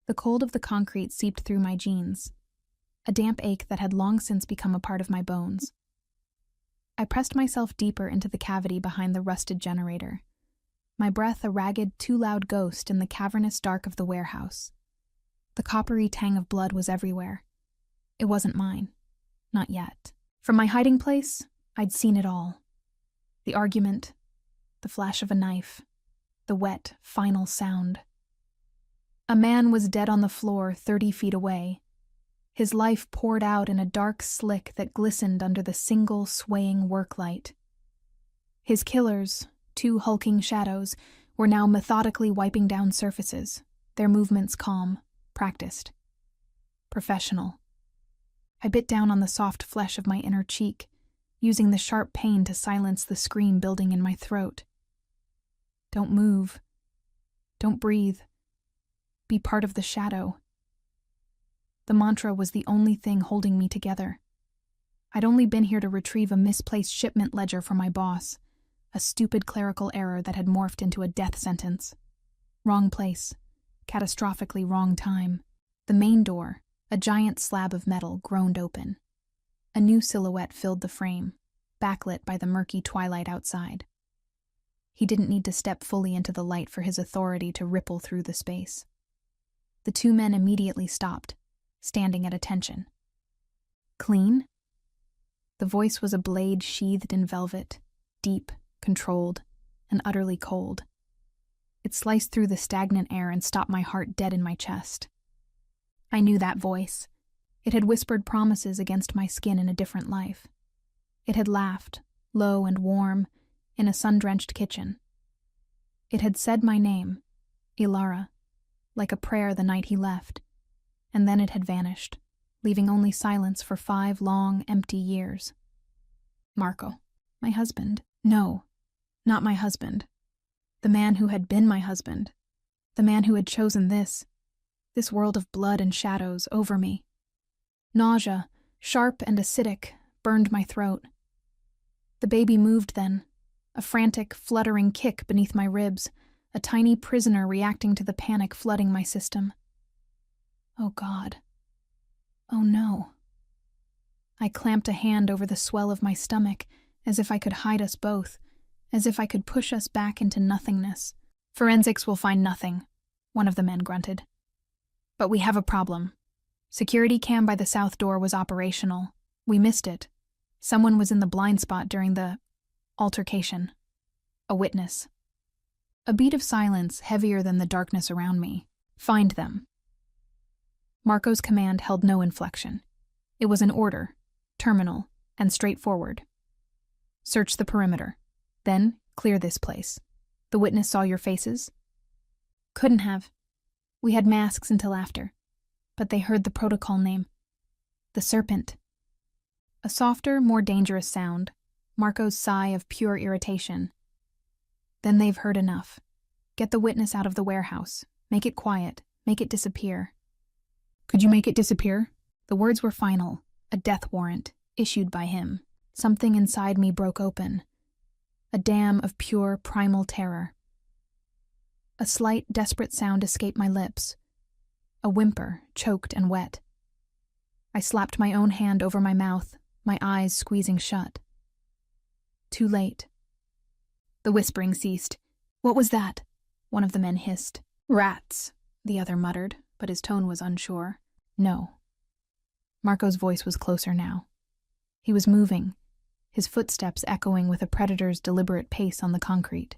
The cold of the concrete seeped through my jeans, a damp ache that had long since become a part of my bones. I pressed myself deeper into the cavity behind the rusted generator, my breath a ragged, too loud ghost in the cavernous dark of the warehouse. The coppery tang of blood was everywhere. It wasn't mine. Not yet. From my hiding place, I'd seen it all. The argument, the flash of a knife, the wet, final sound. A man was dead on the floor 30 feet away. His life poured out in a dark slick that glistened under the single, swaying work light. His killers, 2 hulking shadows, were now methodically wiping down surfaces, their movements calm, practiced. Professional. I bit down on the soft flesh of my inner cheek, using the sharp pain to silence the scream building in my throat. Don't move. Don't breathe. Be part of the shadow. The mantra was the only thing holding me together. I'd only been here to retrieve a misplaced shipment ledger for my boss, a stupid clerical error that had morphed into a death sentence. Wrong place. Catastrophically wrong time. The main door, a giant slab of metal, groaned open. A new silhouette filled the frame, backlit by the murky twilight outside. He didn't need to step fully into the light for his authority to ripple through the space. The 2 men immediately stopped, standing at attention. Clean? The voice was a blade sheathed in velvet, deep, controlled, and utterly cold. It sliced through the stagnant air and stopped my heart dead in my chest. I knew that voice. It had whispered promises against my skin in a different life. It had laughed, low and warm, in a sun-drenched kitchen. It had said my name, Ilara, like a prayer the night he left, and then it had vanished, leaving only silence for 5 long, empty years. Marco. My husband. No, not my husband. The man who had been my husband. The man who had chosen this world of blood and shadows over me. Nausea, sharp and acidic, burned my throat. The baby moved then, a frantic, fluttering kick beneath my ribs, a tiny prisoner reacting to the panic flooding my system. Oh God. Oh no. I clamped a hand over the swell of my stomach, as if I could hide us both, as if I could push us back into nothingness. Forensics will find nothing, one of the men grunted. But we have a problem. Security cam by the south door was operational. We missed it. Someone was in the blind spot during the altercation. A witness. A beat of silence heavier than the darkness around me. Find them. Marco's command held no inflection. It was an order, terminal, and straightforward. Search the perimeter. Then clear this place. The witness saw your faces? Couldn't have. We had masks until after. But they heard the protocol name. The Serpent. A softer, more dangerous sound. Marco's sigh of pure irritation. Then they've heard enough. Get the witness out of the warehouse. Make it quiet. Make it disappear. Could you make it disappear? The words were final. A death warrant, issued by him. Something inside me broke open. A dam of pure, primal terror. A slight, desperate sound escaped my lips. A whimper, choked and wet. I slapped my own hand over my mouth, my eyes squeezing shut. Too late. The whispering ceased. What was that? One of the men hissed. Rats, the other muttered, but his tone was unsure. No. Marco's voice was closer now. He was moving, his footsteps echoing with a predator's deliberate pace on the concrete.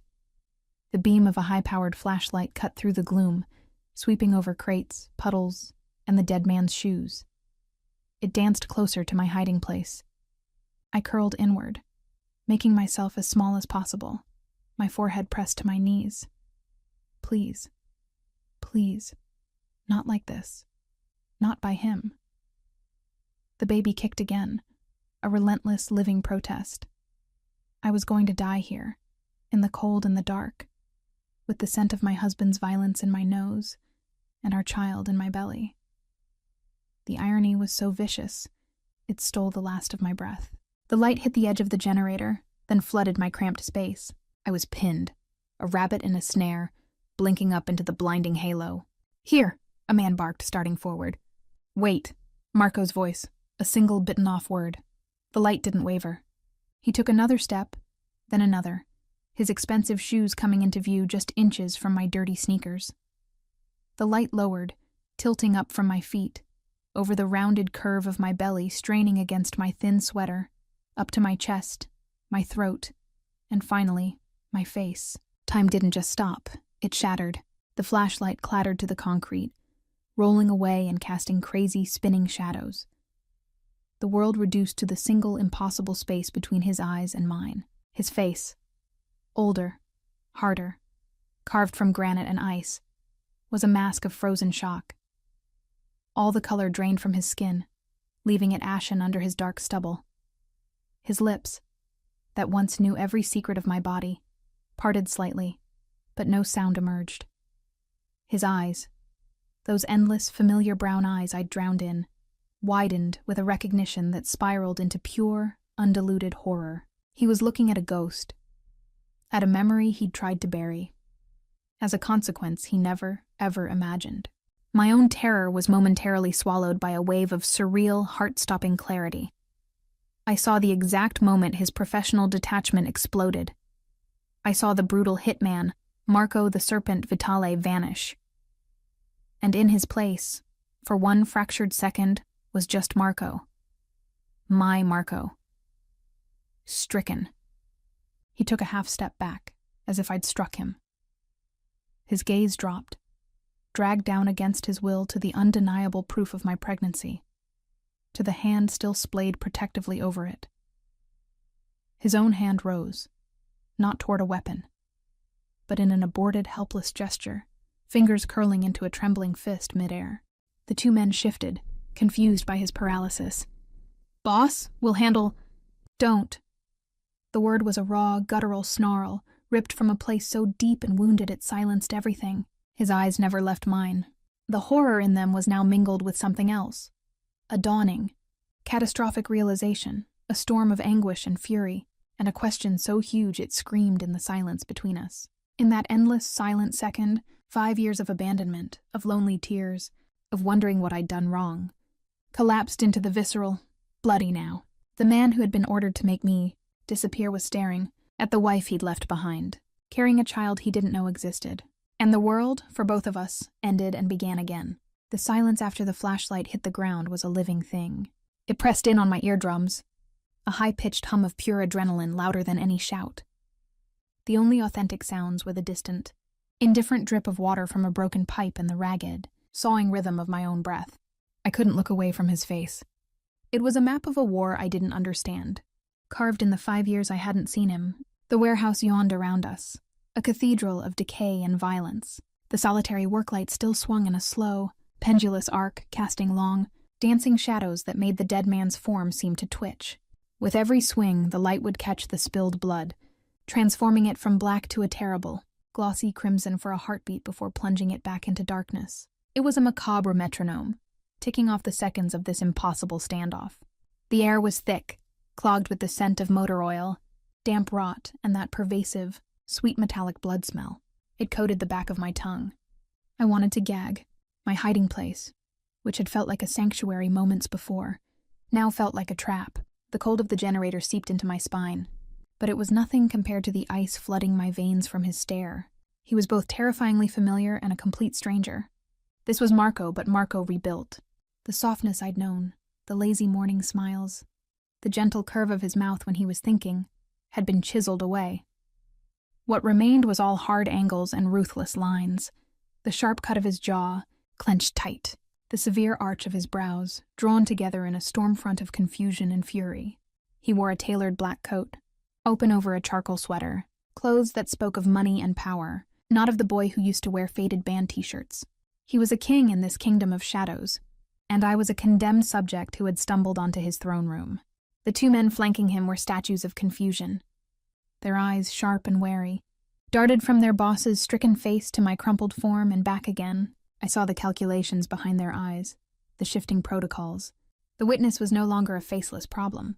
The beam of a high-powered flashlight cut through the gloom, sweeping over crates, puddles, and the dead man's shoes. It danced closer to my hiding place. I curled inward, making myself as small as possible, my forehead pressed to my knees. Please. Please. Not like this. Not by him. The baby kicked again, a relentless living protest. I was going to die here, in the cold and the dark, with the scent of my husband's violence in my nose and our child in my belly. The irony was so vicious, it stole the last of my breath. The light hit the edge of the generator, then flooded my cramped space. I was pinned, a rabbit in a snare, blinking up into the blinding halo. Here, a man barked, starting forward. Wait, Marco's voice, a single bitten-off word. The light didn't waver. He took another step, then another, his expensive shoes coming into view just inches from my dirty sneakers. The light lowered, tilting up from my feet, over the rounded curve of my belly straining against my thin sweater, up to my chest, my throat, and finally, my face. Time didn't just stop, it shattered. The flashlight clattered to the concrete, rolling away and casting crazy, spinning shadows. The world reduced to the single impossible space between his eyes and mine. His face, older, harder, carved from granite and ice, was a mask of frozen shock. All the color drained from his skin, leaving it ashen under his dark stubble. His lips, that once knew every secret of my body, parted slightly, but no sound emerged. His eyes, those endless, familiar brown eyes I'd drowned in, widened with a recognition that spiraled into pure, undiluted horror. He was looking at a ghost, at a memory he'd tried to bury. As a consequence he never, ever imagined. My own terror was momentarily swallowed by a wave of surreal, heart-stopping clarity. I saw the exact moment his professional detachment exploded. I saw the brutal hitman, Marco the Serpent Vitale, vanish. And in his place, for one fractured second, was just Marco. My Marco. Stricken. He took a half step back, as if I'd struck him. His gaze dropped, dragged down against his will to the undeniable proof of my pregnancy, to the hand still splayed protectively over it. His own hand rose, not toward a weapon, but in an aborted, helpless gesture, fingers curling into a trembling fist midair. The two men shifted, confused by his paralysis. Boss, we'll handle... Don't. The word was a raw, guttural snarl, ripped from a place so deep and wounded it silenced everything. His eyes never left mine. The horror in them was now mingled with something else. A dawning, catastrophic realization, a storm of anguish and fury, and a question so huge it screamed in the silence between us. In that endless, silent second, 5 years of abandonment, of lonely tears, of wondering what I'd done wrong, collapsed into the visceral, bloody now. The man who had been ordered to make me disappear was staring at the wife he'd left behind, carrying a child he didn't know existed. And the world, for both of us, ended and began again. The silence after the flashlight hit the ground was a living thing. It pressed in on my eardrums, a high-pitched hum of pure adrenaline louder than any shout. The only authentic sounds were the distant, indifferent drip of water from a broken pipe and the ragged, sawing rhythm of my own breath. I couldn't look away from his face. It was a map of a war I didn't understand, carved in the 5 years I hadn't seen him. The warehouse yawned around us, a cathedral of decay and violence. The solitary worklight still swung in a slow, pendulous arc, casting long, dancing shadows that made the dead man's form seem to twitch. With every swing, the light would catch the spilled blood, transforming it from black to a terrible, glossy crimson for a heartbeat before plunging it back into darkness. It was a macabre metronome, ticking off the seconds of this impossible standoff. The air was thick, clogged with the scent of motor oil, damp rot, and that pervasive, sweet metallic blood smell. It coated the back of my tongue. I wanted to gag. My hiding place, which had felt like a sanctuary moments before, now felt like a trap. The cold of the generator seeped into my spine, but it was nothing compared to the ice flooding my veins from his stare. He was both terrifyingly familiar and a complete stranger. This was Marco, but Marco rebuilt. The softness I'd known, the lazy morning smiles, the gentle curve of his mouth when he was thinking, had been chiseled away. What remained was all hard angles and ruthless lines, the sharp cut of his jaw, clenched tight, the severe arch of his brows, drawn together in a storm front of confusion and fury. He wore a tailored black coat, open over a charcoal sweater, clothes that spoke of money and power, not of the boy who used to wear faded band t-shirts. He was a king in this kingdom of shadows, and I was a condemned subject who had stumbled onto his throne room. The two men flanking him were statues of confusion. Their eyes, sharp and wary, darted from their boss's stricken face to my crumpled form and back again. I saw the calculations behind their eyes, the shifting protocols. The witness was no longer a faceless problem.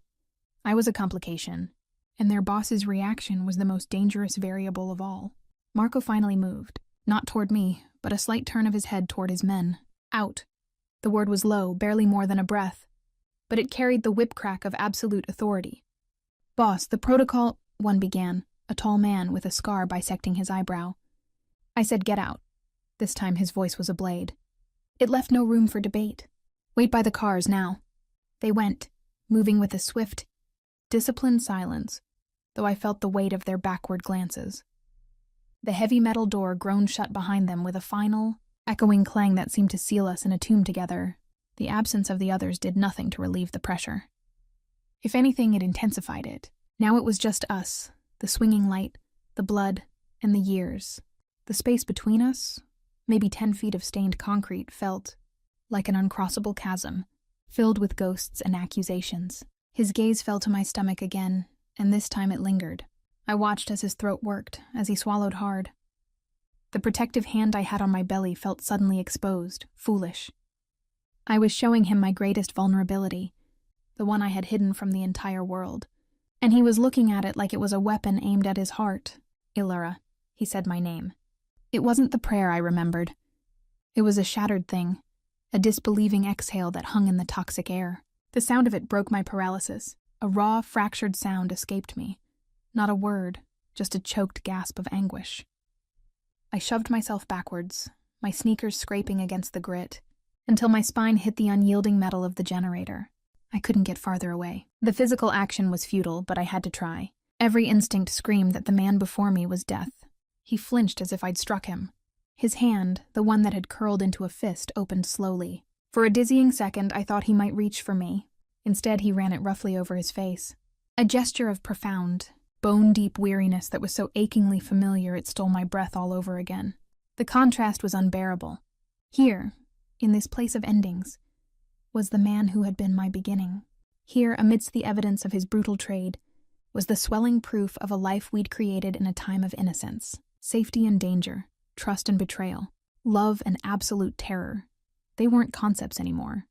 I was a complication, and their boss's reaction was the most dangerous variable of all. Marco finally moved, not toward me, but a slight turn of his head toward his men. Out. The word was low, barely more than a breath, but it carried the whip crack of absolute authority. Boss, the protocol, one began, a tall man with a scar bisecting his eyebrow. I said, get out. This time his voice was a blade. It left no room for debate. Wait by the cars now. They went, moving with a swift, disciplined silence, though I felt the weight of their backward glances. The heavy metal door groaned shut behind them with a final, echoing clang that seemed to seal us in a tomb together. The absence of the others did nothing to relieve the pressure. If anything, it intensified it. Now it was just us, the swinging light, the blood, and the years. The space between us, maybe 10 feet of stained concrete, felt like an uncrossable chasm, filled with ghosts and accusations. His gaze fell to my stomach again, and this time it lingered. I watched as his throat worked, as he swallowed hard. The protective hand I had on my belly felt suddenly exposed, foolish. I was showing him my greatest vulnerability, the one I had hidden from the entire world, and he was looking at it like it was a weapon aimed at his heart. Illyra, he said my name. It wasn't the prayer I remembered. It was a shattered thing, a disbelieving exhale that hung in the toxic air. The sound of it broke my paralysis. A raw, fractured sound escaped me. Not a word, just a choked gasp of anguish. I shoved myself backwards, my sneakers scraping against the grit, until my spine hit the unyielding metal of the generator. I couldn't get farther away. The physical action was futile, but I had to try. Every instinct screamed that the man before me was death. He flinched as if I'd struck him. His hand, the one that had curled into a fist, opened slowly. For a dizzying second, I thought he might reach for me. Instead, he ran it roughly over his face. A gesture of profound, bone-deep weariness that was so achingly familiar it stole my breath all over again. The contrast was unbearable. Here, in this place of endings, was the man who had been my beginning. Here, amidst the evidence of his brutal trade, was the swelling proof of a life we'd created in a time of innocence. Safety and danger, trust and betrayal, love and absolute terror. They weren't concepts anymore.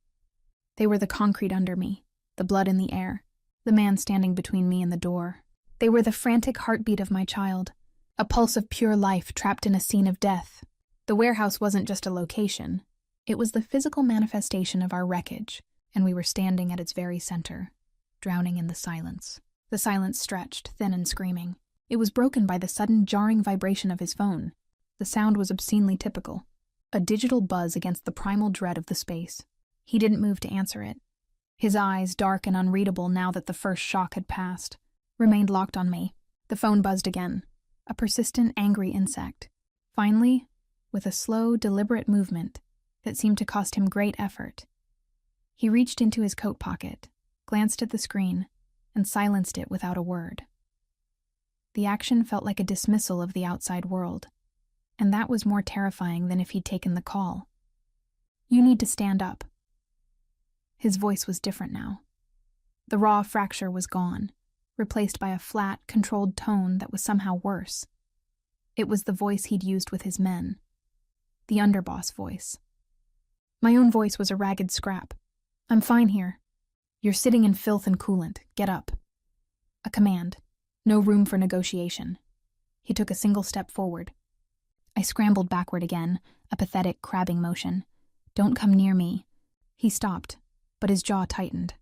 They were the concrete under me, the blood in the air, the man standing between me and the door. They were the frantic heartbeat of my child, a pulse of pure life trapped in a scene of death. The warehouse wasn't just a location. It was the physical manifestation of our wreckage, and we were standing at its very center, drowning in the silence. The silence stretched, thin and screaming. It was broken by the sudden jarring vibration of his phone. The sound was obscenely typical, a digital buzz against the primal dread of the space. He didn't move to answer it. His eyes, dark and unreadable now that the first shock had passed, remained locked on me. The phone buzzed again, a persistent, angry insect. Finally, with a slow, deliberate movement that seemed to cost him great effort, he reached into his coat pocket, glanced at the screen, and silenced it without a word. The action felt like a dismissal of the outside world, and that was more terrifying than if he'd taken the call. You need to stand up. His voice was different now. The raw fracture was gone, replaced by a flat, controlled tone that was somehow worse. It was the voice he'd used with his men. The underboss voice. My own voice was a ragged scrap. I'm fine here. You're sitting in filth and coolant. Get up. A command. No room for negotiation. He took a single step forward. I scrambled backward again, a pathetic, crabbing motion. Don't come near me. He stopped, but his jaw tightened.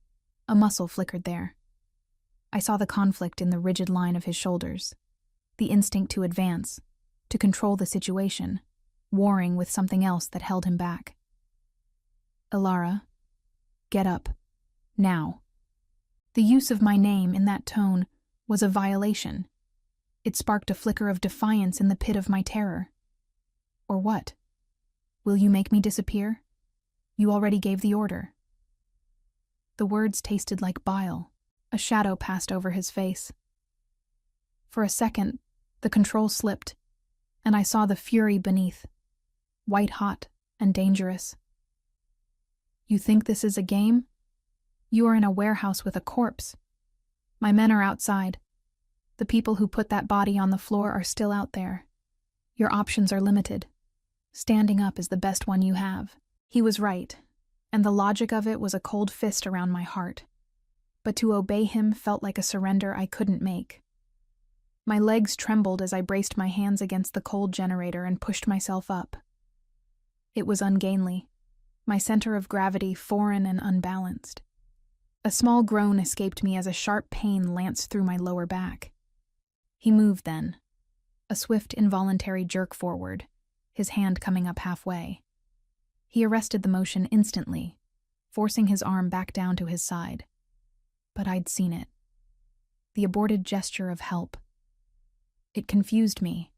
A muscle flickered there. I saw the conflict in the rigid line of his shoulders. The instinct to advance, to control the situation, warring with something else that held him back. Illyra, get up. Now. The use of my name in that tone was a violation. It sparked a flicker of defiance in the pit of my terror. Or what? Will you make me disappear? You already gave the order. The words tasted like bile. A shadow passed over his face. For a second, the control slipped, and I saw the fury beneath, white-hot and dangerous. You think this is a game? You are in a warehouse with a corpse. My men are outside. The people who put that body on the floor are still out there. Your options are limited. Standing up is the best one you have. He was right, and the logic of it was a cold fist around my heart. But to obey him felt like a surrender I couldn't make. My legs trembled as I braced my hands against the cold generator and pushed myself up. It was ungainly. my center of gravity foreign and unbalanced. A small groan escaped me as a sharp pain lanced through my lower back. He moved then, a swift, involuntary jerk forward, his hand coming up halfway. He arrested the motion instantly, forcing his arm back down to his side. But I'd seen it. The aborted gesture of help. It confused me,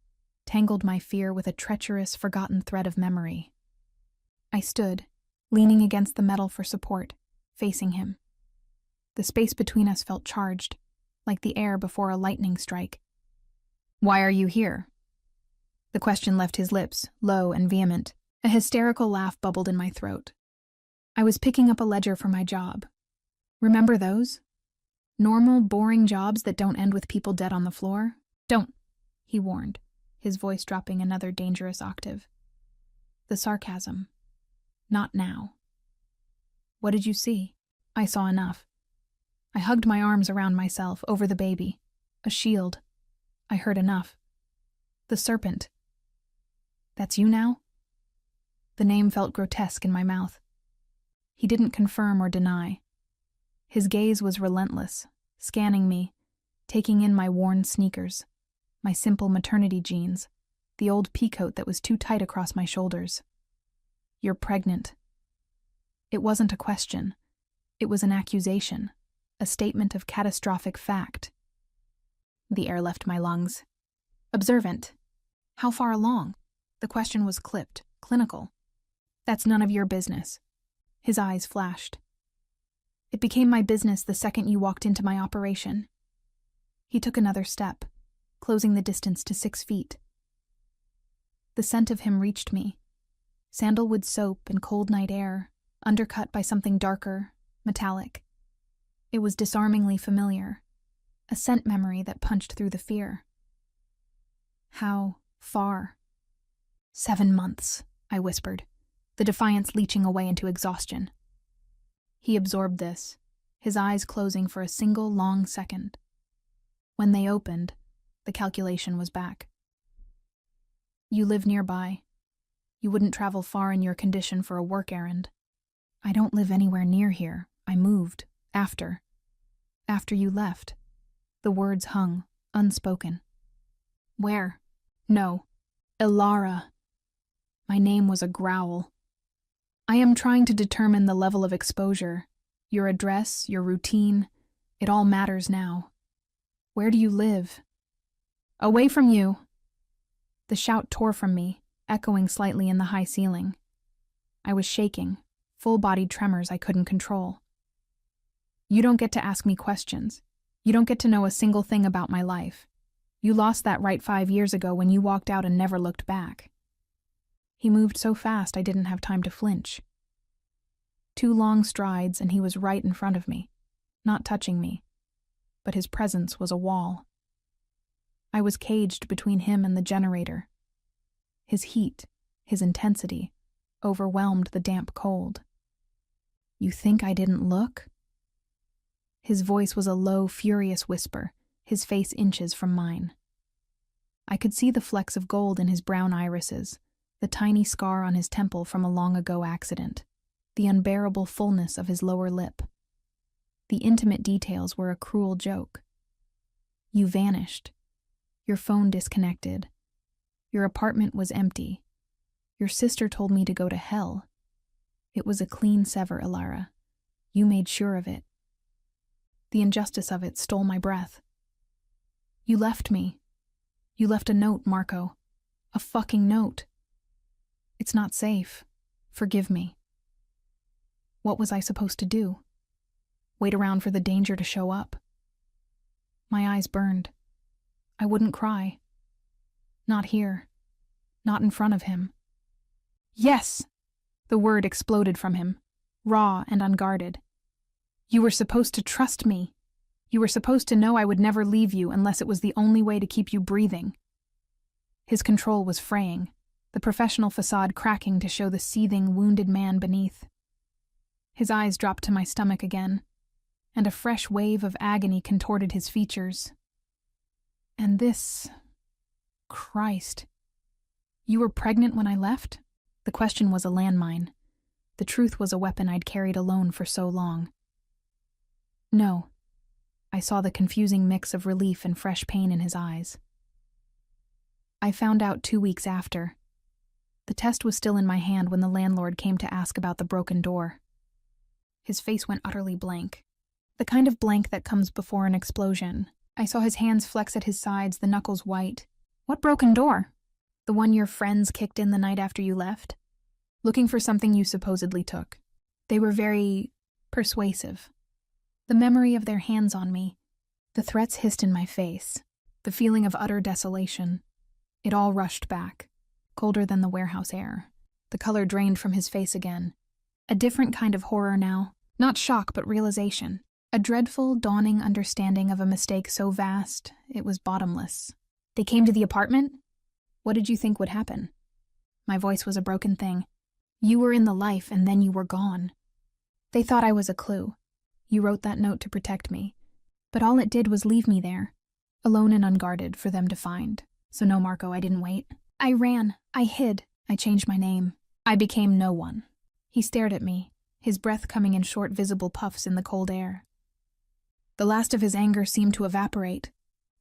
tangled my fear with a treacherous, forgotten thread of memory. I stood, leaning against the metal for support, facing him. The space between us felt charged, like the air before a lightning strike. "Why are you here?" The question left his lips, low and vehement. A hysterical laugh bubbled in my throat. "I was picking up a ledger for my job. Remember those? Normal, boring jobs that don't end with people dead on the floor? Don't," he warned, his voice dropping another dangerous octave. The sarcasm. "Not now." "What did you see?" "I saw enough." I hugged my arms around myself, over the baby. A shield. I heard enough. "The serpent." "That's you now?" The name felt grotesque in my mouth. He didn't confirm or deny. His gaze was relentless, scanning me, taking in my worn sneakers, my simple maternity jeans, the old peacoat that was too tight across my shoulders. "You're pregnant." It wasn't a question. It was an accusation, a statement of catastrophic fact. The air left my lungs. "Observant. How far along?" The question was clipped, clinical. "That's none of your business." His eyes flashed. "It became my business the second you walked into my operation." He took another step, closing the distance to 6 feet. The scent of him reached me. Sandalwood soap and cold night air, undercut by something darker, metallic. It was disarmingly familiar, a scent memory that punched through the fear. "How far?" 7 months, I whispered, the defiance leaching away into exhaustion. He absorbed this, his eyes closing for a single long second. When they opened, the calculation was back. "You live nearby. You wouldn't travel far in your condition for a work errand." "I don't live anywhere near here. I moved. After you left." The words hung, unspoken. "Where?" "No. Ilara." My name was a growl. "I am trying to determine the level of exposure. Your address, your routine, it all matters now. Where do you live?" "Away from you." The shout tore from me, echoing slightly in the high ceiling. I was shaking, full-bodied tremors I couldn't control. "You don't get to ask me questions. You don't get to know a single thing about my life. You lost that right 5 years ago when you walked out and never looked back." He moved so fast I didn't have time to flinch. 2 long strides and he was right in front of me, not touching me, but his presence was a wall. I was caged between him and the generator. His heat, his intensity, overwhelmed the damp cold. "You think I didn't look?" His voice was a low, furious whisper, his face inches from mine. I could see the flecks of gold in his brown irises, the tiny scar on his temple from a long-ago accident, the unbearable fullness of his lower lip. The intimate details were a cruel joke. "You vanished. Your phone disconnected. Your apartment was empty. Your sister told me to go to hell. It was a clean sever, Ilara. You made sure of it." The injustice of it stole my breath. "You left me. You left a note, Marco. A fucking note. It's not safe. Forgive me." What was I supposed to do? Wait around for the danger to show up? My eyes burned. I wouldn't cry. Not here. Not in front of him. "Yes!" The word exploded from him, raw and unguarded. "You were supposed to trust me. You were supposed to know I would never leave you unless it was the only way to keep you breathing." His control was fraying, the professional facade cracking to show the seething, wounded man beneath. His eyes dropped to my stomach again, and a fresh wave of agony contorted his features. "And this... Christ. You were pregnant when I left?" The question was a landmine. The truth was a weapon I'd carried alone for so long. No. I saw the confusing mix of relief and fresh pain in his eyes. I found out 2 weeks after. The test was still in my hand when the landlord came to ask about the broken door. His face went utterly blank. The kind of blank that comes before an explosion. I saw his hands flex at his sides, the knuckles white. What broken door? The one your friends kicked in the night after you left? Looking for something you supposedly took. They were very persuasive. The memory of their hands on me, the threats hissed in my face, the feeling of utter desolation. It all rushed back, colder than the warehouse air. The color drained from his face again. A different kind of horror now, not shock but realization. A dreadful, dawning understanding of a mistake so vast, it was bottomless. They came to the apartment? What did you think would happen? My voice was a broken thing. You were in the life and then you were gone. They thought I was a clue. You wrote that note to protect me. But all it did was leave me there, alone and unguarded for them to find. So no, Marco, I didn't wait. I ran. I hid. I changed my name. I became no one. He stared at me, his breath coming in short, visible puffs in the cold air. The last of his anger seemed to evaporate,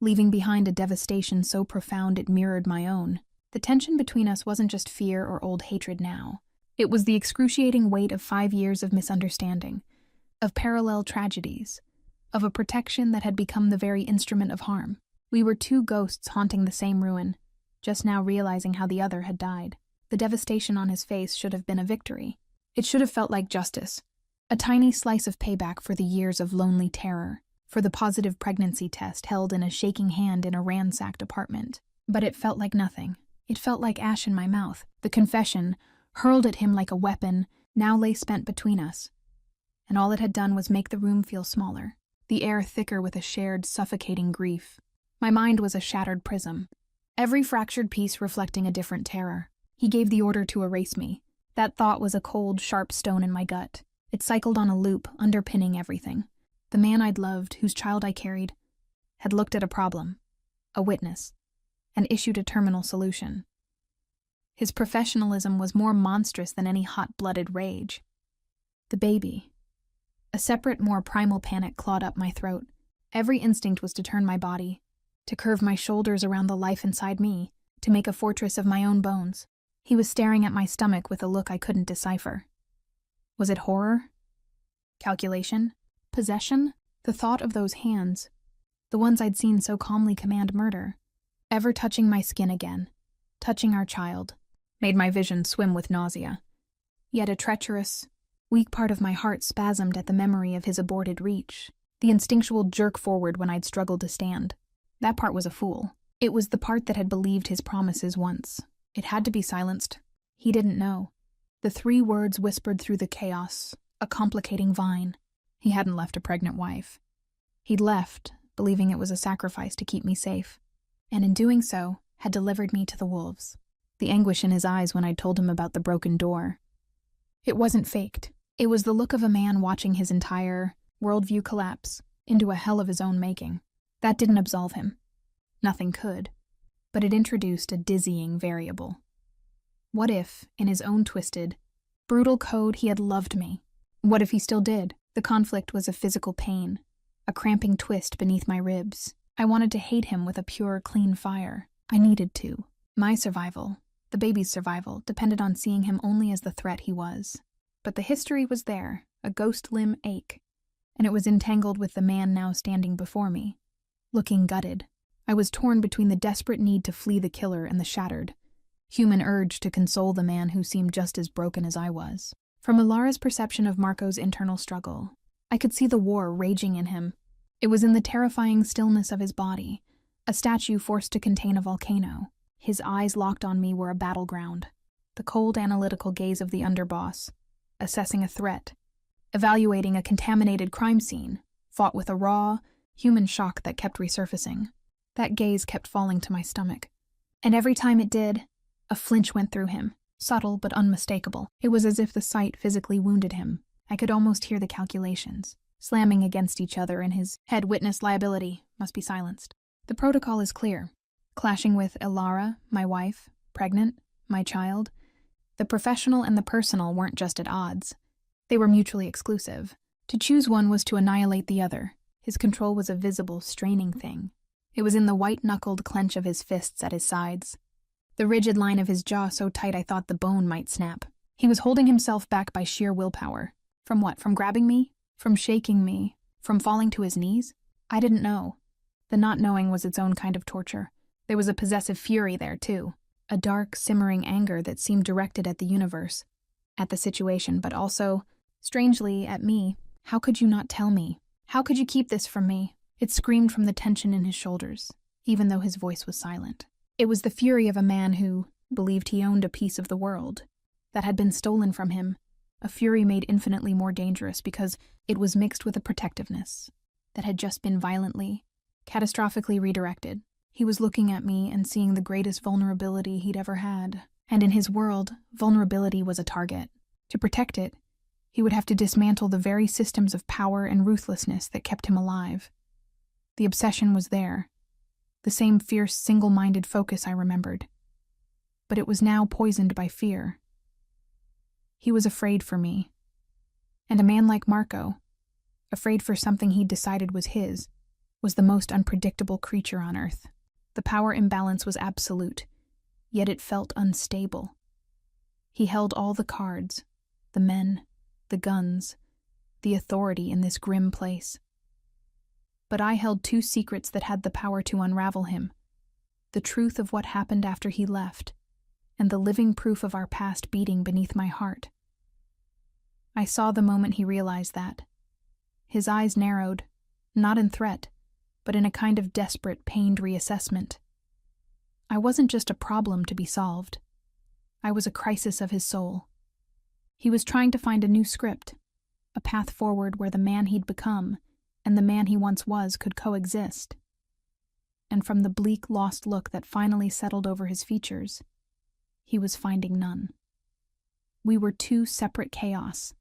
leaving behind a devastation so profound it mirrored my own. The tension between us wasn't just fear or old hatred now. It was the excruciating weight of 5 years of misunderstanding, of parallel tragedies, of a protection that had become the very instrument of harm. We were two ghosts haunting the same ruin, just now realizing how the other had died. The devastation on his face should have been a victory. It should have felt like justice, a tiny slice of payback for the years of lonely terror, for the positive pregnancy test held in a shaking hand in a ransacked apartment. But it felt like nothing. It felt like ash in my mouth. The confession, hurled at him like a weapon, now lay spent between us. And all it had done was make the room feel smaller, the air thicker with a shared, suffocating grief. My mind was a shattered prism, every fractured piece reflecting a different terror. He gave the order to erase me. That thought was a cold, sharp stone in my gut. It cycled on a loop, underpinning everything. The man I'd loved, whose child I carried, had looked at a problem, a witness, and issued a terminal solution. His professionalism was more monstrous than any hot-blooded rage. The baby. A separate, more primal panic clawed up my throat. Every instinct was to turn my body, to curve my shoulders around the life inside me, to make a fortress of my own bones. He was staring at my stomach with a look I couldn't decipher. Was it horror? Calculation? Possession? The thought of those hands, the ones I'd seen so calmly command murder, ever touching my skin again, touching our child, made my vision swim with nausea. Yet a treacherous, weak part of my heart spasmed at the memory of his aborted reach, the instinctual jerk forward when I'd struggled to stand. That part was a fool. It was the part that had believed his promises once. It had to be silenced. He didn't know. The 3 words whispered through the chaos, a complicating vine. He hadn't left a pregnant wife. He'd left, believing it was a sacrifice to keep me safe, and in doing so, had delivered me to the wolves. The anguish in his eyes when I'd told him about the broken door. It wasn't faked. It was the look of a man watching his entire worldview collapse into a hell of his own making. That didn't absolve him. Nothing could. But it introduced a dizzying variable. What if, in his own twisted, brutal code, he had loved me? What if he still did? The conflict was a physical pain, a cramping twist beneath my ribs. I wanted to hate him with a pure, clean fire. I needed to. My survival, the baby's survival, depended on seeing him only as the threat he was. But the history was there, a ghost limb ache, and it was entangled with the man now standing before me, looking gutted. I was torn between the desperate need to flee the killer and the shattered, human urge to console the man who seemed just as broken as I was. From Alara's perception of Marco's internal struggle, I could see the war raging in him. It was in the terrifying stillness of his body, a statue forced to contain a volcano. His eyes locked on me were a battleground, the cold analytical gaze of the underboss, assessing a threat, evaluating a contaminated crime scene, fought with a raw, human shock that kept resurfacing. That gaze kept falling to my stomach, and every time it did, a flinch went through him. Subtle but unmistakable. It was as if the sight physically wounded him. I could almost hear the calculations, slamming against each other in his head. Witness liability must be silenced. The protocol is clear. Clashing with Alara, my wife, pregnant, my child, The professional and the personal weren't just at odds. They were mutually exclusive. To choose one was to annihilate the other. His control was a visible, straining thing. It was in the white-knuckled clench of his fists at his sides, the rigid line of his jaw so tight I thought the bone might snap. He was holding himself back by sheer willpower. From what? From grabbing me? From shaking me? From falling to his knees? I didn't know. The not knowing was its own kind of torture. There was a possessive fury there, too. A dark, simmering anger that seemed directed at the universe, at the situation, but also, strangely, at me. How could you not tell me? How could you keep this from me? It screamed from the tension in his shoulders, even though his voice was silent. It was the fury of a man who believed he owned a piece of the world that had been stolen from him, a fury made infinitely more dangerous because it was mixed with a protectiveness that had just been violently, catastrophically redirected. He was looking at me and seeing the greatest vulnerability he'd ever had. And in his world, vulnerability was a target. To protect it, he would have to dismantle the very systems of power and ruthlessness that kept him alive. The obsession was there, the same fierce, single-minded focus I remembered. But it was now poisoned by fear. He was afraid for me. And a man like Marco, afraid for something he'd decided was his, was the most unpredictable creature on earth. The power imbalance was absolute, yet it felt unstable. He held all the cards, the men, the guns, the authority in this grim place. But I held two secrets that had the power to unravel him: the truth of what happened after he left, and the living proof of our past beating beneath my heart. I saw the moment he realized that. His eyes narrowed, not in threat, but in a kind of desperate, pained reassessment. I wasn't just a problem to be solved. I was a crisis of his soul. He was trying to find a new script, a path forward where the man he'd become and the man he once was could coexist. And from the bleak, lost look that finally settled over his features, he was finding none. We were two separate chaos,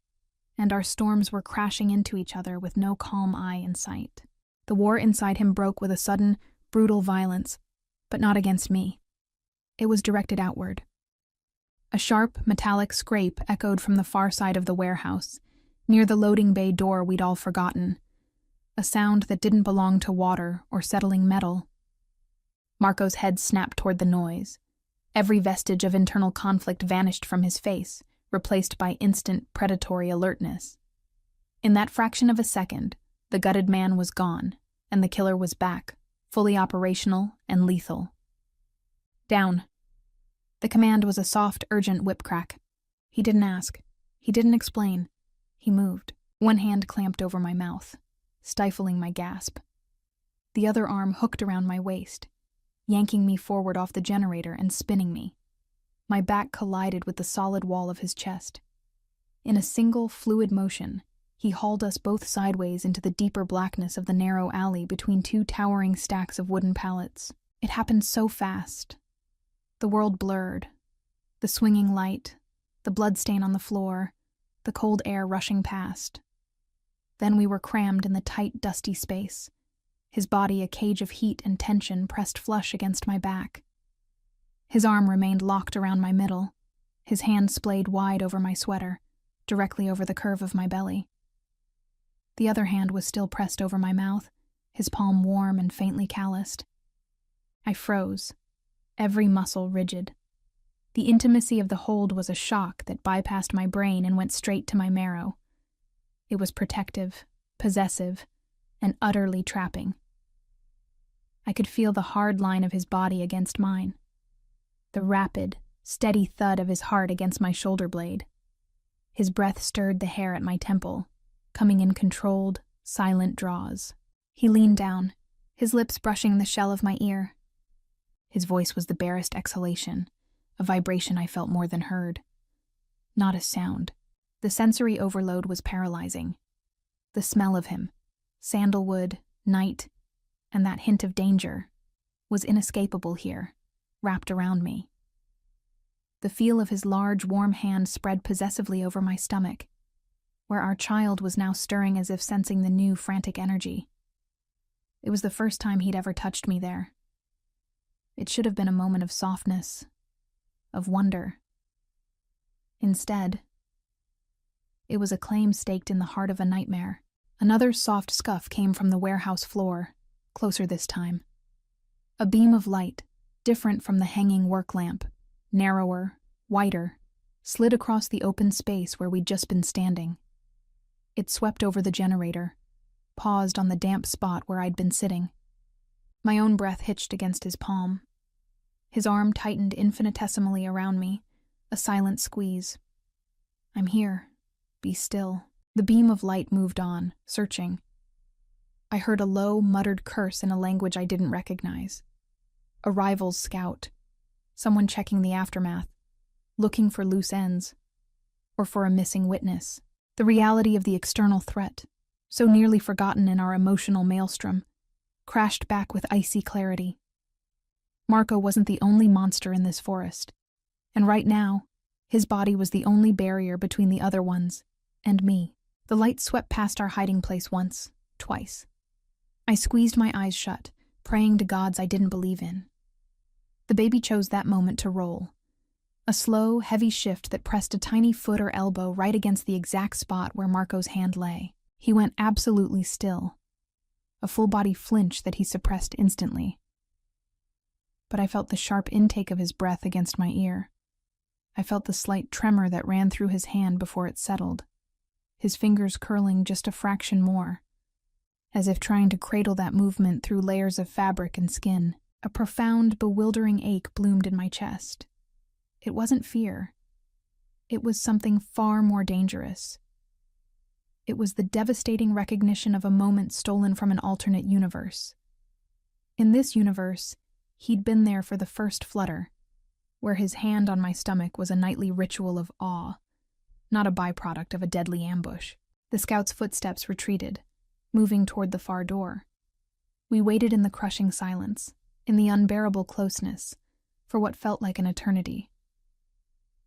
and our storms were crashing into each other with no calm eye in sight. The war inside him broke with a sudden, brutal violence, but not against me. It was directed outward. A sharp, metallic scrape echoed from the far side of the warehouse, near the loading bay door we'd all forgotten, a sound that didn't belong to water or settling metal. Marco's head snapped toward the noise. Every vestige of internal conflict vanished from his face, replaced by instant, predatory alertness. In that fraction of a second, the gutted man was gone, and the killer was back, fully operational and lethal. Down. The command was a soft, urgent whip crack. He didn't ask. He didn't explain. He moved. One hand clamped over my mouth, stifling my gasp. The other arm hooked around my waist, yanking me forward off the generator and spinning me. My back collided with the solid wall of his chest. In a single, fluid motion, he hauled us both sideways into the deeper blackness of the narrow alley between two towering stacks of wooden pallets. It happened so fast. The world blurred. The swinging light, the bloodstain on the floor, the cold air rushing past. Then we were crammed in the tight, dusty space, his body a cage of heat and tension pressed flush against my back. His arm remained locked around my middle, his hand splayed wide over my sweater, directly over the curve of my belly. The other hand was still pressed over my mouth, his palm warm and faintly calloused. I froze, every muscle rigid. The intimacy of the hold was a shock that bypassed my brain and went straight to my marrow. It was protective, possessive, and utterly trapping. I could feel the hard line of his body against mine, the rapid, steady thud of his heart against my shoulder blade. His breath stirred the hair at my temple, coming in controlled, silent draws. He leaned down, his lips brushing the shell of my ear. His voice was the barest exhalation, a vibration I felt more than heard. Not a sound. The sensory overload was paralyzing. The smell of him, sandalwood, night, and that hint of danger, was inescapable here, wrapped around me. The feel of his large, warm hand spread possessively over my stomach, where our child was now stirring as if sensing the new, frantic energy. It was the first time he'd ever touched me there. It should have been a moment of softness, of wonder. Instead, it was a claim staked in the heart of a nightmare. Another soft scuff came from the warehouse floor, closer this time. A beam of light, different from the hanging work lamp, narrower, wider, slid across the open space where we'd just been standing. It swept over the generator, paused on the damp spot where I'd been sitting. My own breath hitched against his palm. His arm tightened infinitesimally around me, a silent squeeze. I'm here. Be still. The beam of light moved on, searching. I heard a low, muttered curse in a language I didn't recognize. A rival's scout. Someone checking the aftermath, looking for loose ends, or for a missing witness. The reality of the external threat, so nearly forgotten in our emotional maelstrom, crashed back with icy clarity. Marco wasn't the only monster in this forest, and right now, his body was the only barrier between the other ones and me. The light swept past our hiding place once, twice. I squeezed my eyes shut, praying to gods I didn't believe in. The baby chose that moment to roll. A slow, heavy shift that pressed a tiny foot or elbow right against the exact spot where Marco's hand lay. He went absolutely still. A full-body flinch that he suppressed instantly. But I felt the sharp intake of his breath against my ear. I felt the slight tremor that ran through his hand before it settled, his fingers curling just a fraction more, as if trying to cradle that movement through layers of fabric and skin. A profound, bewildering ache bloomed in my chest. It wasn't fear. It was something far more dangerous. It was the devastating recognition of a moment stolen from an alternate universe. In this universe, he'd been there for the first flutter, where his hand on my stomach was a nightly ritual of awe, not a byproduct of a deadly ambush. The scout's footsteps retreated, moving toward the far door. We waited in the crushing silence, in the unbearable closeness, for what felt like an eternity.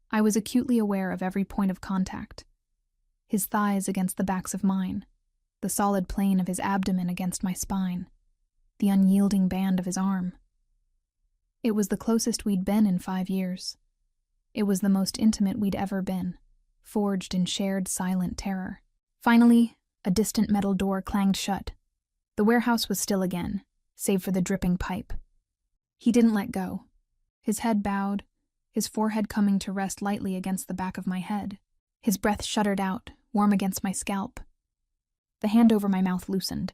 I was acutely aware of every point of contact. His thighs against the backs of mine, the solid plane of his abdomen against my spine, the unyielding band of his arm. It was the closest we'd been in 5 years. It was the most intimate we'd ever been, forged in shared silent terror. Finally, a distant metal door clanged shut. The warehouse was still again, save for the dripping pipe. He didn't let go. His head bowed, his forehead coming to rest lightly against the back of my head. His breath shuddered out, warm against my scalp. The hand over my mouth loosened,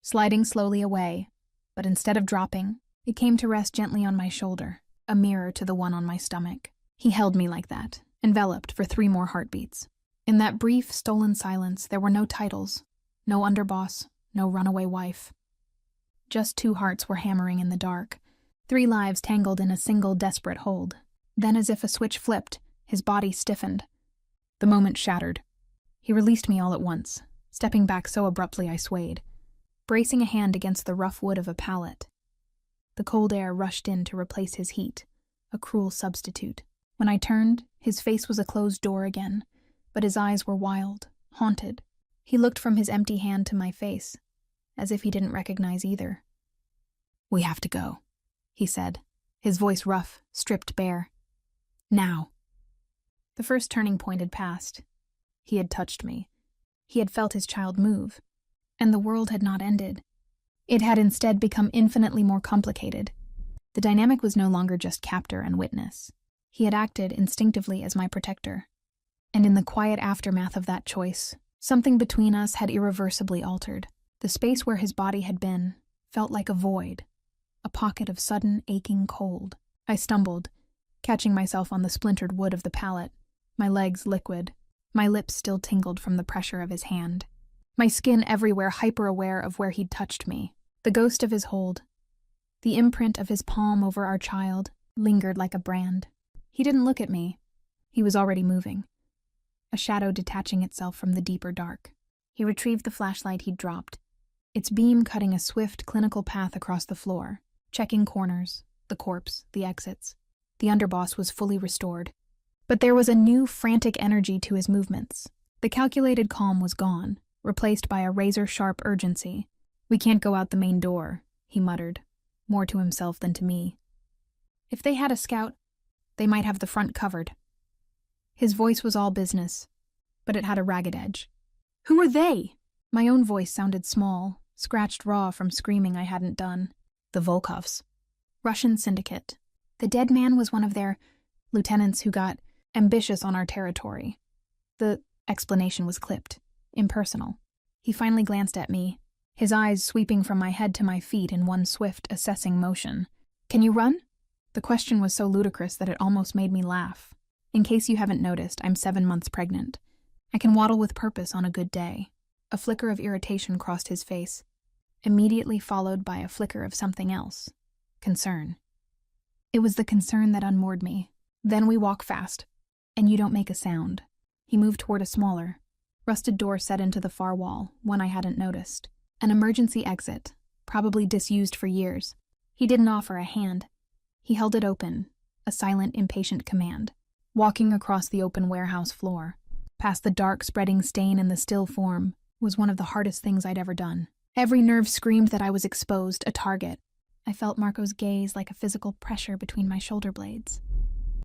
sliding slowly away, but instead of dropping, it came to rest gently on my shoulder, a mirror to the one on my stomach. He held me like that, enveloped for 3 more heartbeats. In that brief, stolen silence, there were no titles, no underboss, no runaway wife. Just 2 hearts were hammering in the dark, 3 lives tangled in a single desperate hold. Then, as if a switch flipped, his body stiffened. The moment shattered. He released me all at once, stepping back so abruptly I swayed, bracing a hand against the rough wood of a pallet. The cold air rushed in to replace his heat, a cruel substitute. When I turned, his face was a closed door again, but his eyes were wild, haunted. He looked from his empty hand to my face, as if he didn't recognize either. "We have to go," he said, his voice rough, stripped bare. "Now." The first turning point had passed. He had touched me. He had felt his child move. And the world had not ended. It had instead become infinitely more complicated. The dynamic was no longer just captor and witness. He had acted instinctively as my protector. And in the quiet aftermath of that choice, something between us had irreversibly altered. The space where his body had been felt like a void, a pocket of sudden, aching cold. I stumbled, catching myself on the splintered wood of the pallet, my legs liquid, my lips still tingled from the pressure of his hand. My skin everywhere hyper-aware of where he'd touched me. The ghost of his hold, the imprint of his palm over our child, lingered like a brand. He didn't look at me. He was already moving, a shadow detaching itself from the deeper dark. He retrieved the flashlight he'd dropped, its beam cutting a swift, clinical path across the floor, checking corners, the corpse, the exits. The underboss was fully restored. But there was a new, frantic energy to his movements. The calculated calm was gone, replaced by a razor-sharp urgency. "We can't go out the main door," he muttered, more to himself than to me. "If they had a scout, they might have the front covered." His voice was all business, but it had a ragged edge. "Who are they?" My own voice sounded small, scratched raw from screaming I hadn't done. "The Volkovs. Russian syndicate. The dead man was one of their lieutenants who got ambitious on our territory." The explanation was clipped, impersonal. He finally glanced at me, his eyes sweeping from my head to my feet in one swift, assessing motion. "Can you run?" The question was so ludicrous that it almost made me laugh. In case you haven't noticed, I'm 7 months pregnant. I can waddle with purpose on a good day. A flicker of irritation crossed his face, immediately followed by a flicker of something else. Concern. It was the concern that unmoored me. "Then we walk fast, and you don't make a sound." He moved toward a smaller, rusted door set into the far wall, one I hadn't noticed. An emergency exit, probably disused for years. He didn't offer a hand. He held it open, a silent, impatient command. Walking across the open warehouse floor, past the dark, spreading stain in the still form, was one of the hardest things I'd ever done. Every nerve screamed that I was exposed, a target. I felt Marco's gaze like a physical pressure between my shoulder blades.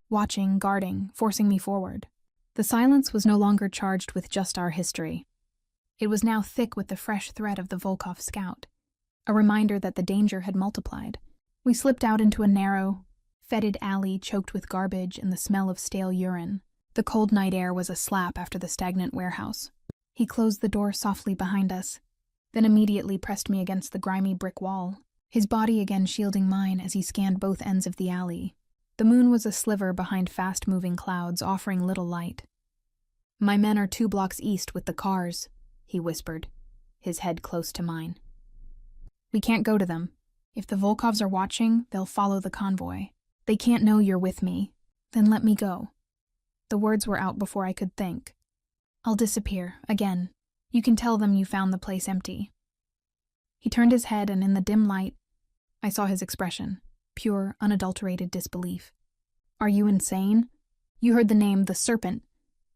Watching, guarding, forcing me forward. The silence was no longer charged with just our history. It was now thick with the fresh threat of the Volkov scout, a reminder that the danger had multiplied. We slipped out into a narrow, fetid alley choked with garbage and the smell of stale urine. The cold night air was a slap after the stagnant warehouse. He closed the door softly behind us, then immediately pressed me against the grimy brick wall, his body again shielding mine as he scanned both ends of the alley. The moon was a sliver behind fast-moving clouds, offering little light. "My men are 2 blocks east with the cars," he whispered, his head close to mine. "We can't go to them. If the Volkovs are watching, they'll follow the convoy. They can't know you're with me. Then let me go." The words were out before I could think. "I'll disappear, again. You can tell them you found the place empty." He turned his head, and in the dim light, I saw his expression. Pure, unadulterated disbelief. "Are you insane? You heard the name, the Serpent.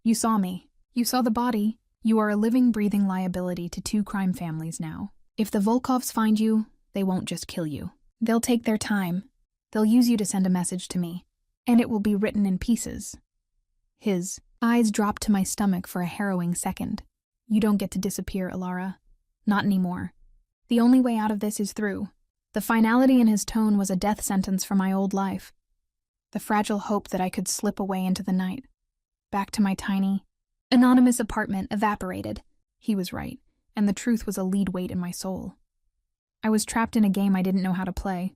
You saw me. You saw the body. You are a living, breathing liability to 2 crime families now. If the Volkovs find you, they won't just kill you. They'll take their time. They'll use you to send a message to me. And it will be written in pieces." His eyes dropped to my stomach for a harrowing second. "You don't get to disappear, Alara. Not anymore. The only way out of this is through." The finality in his tone was a death sentence for my old life. The fragile hope that I could slip away into the night. Back to my tiny, anonymous apartment evaporated. He was right, and the truth was a lead weight in my soul. I was trapped in a game I didn't know how to play,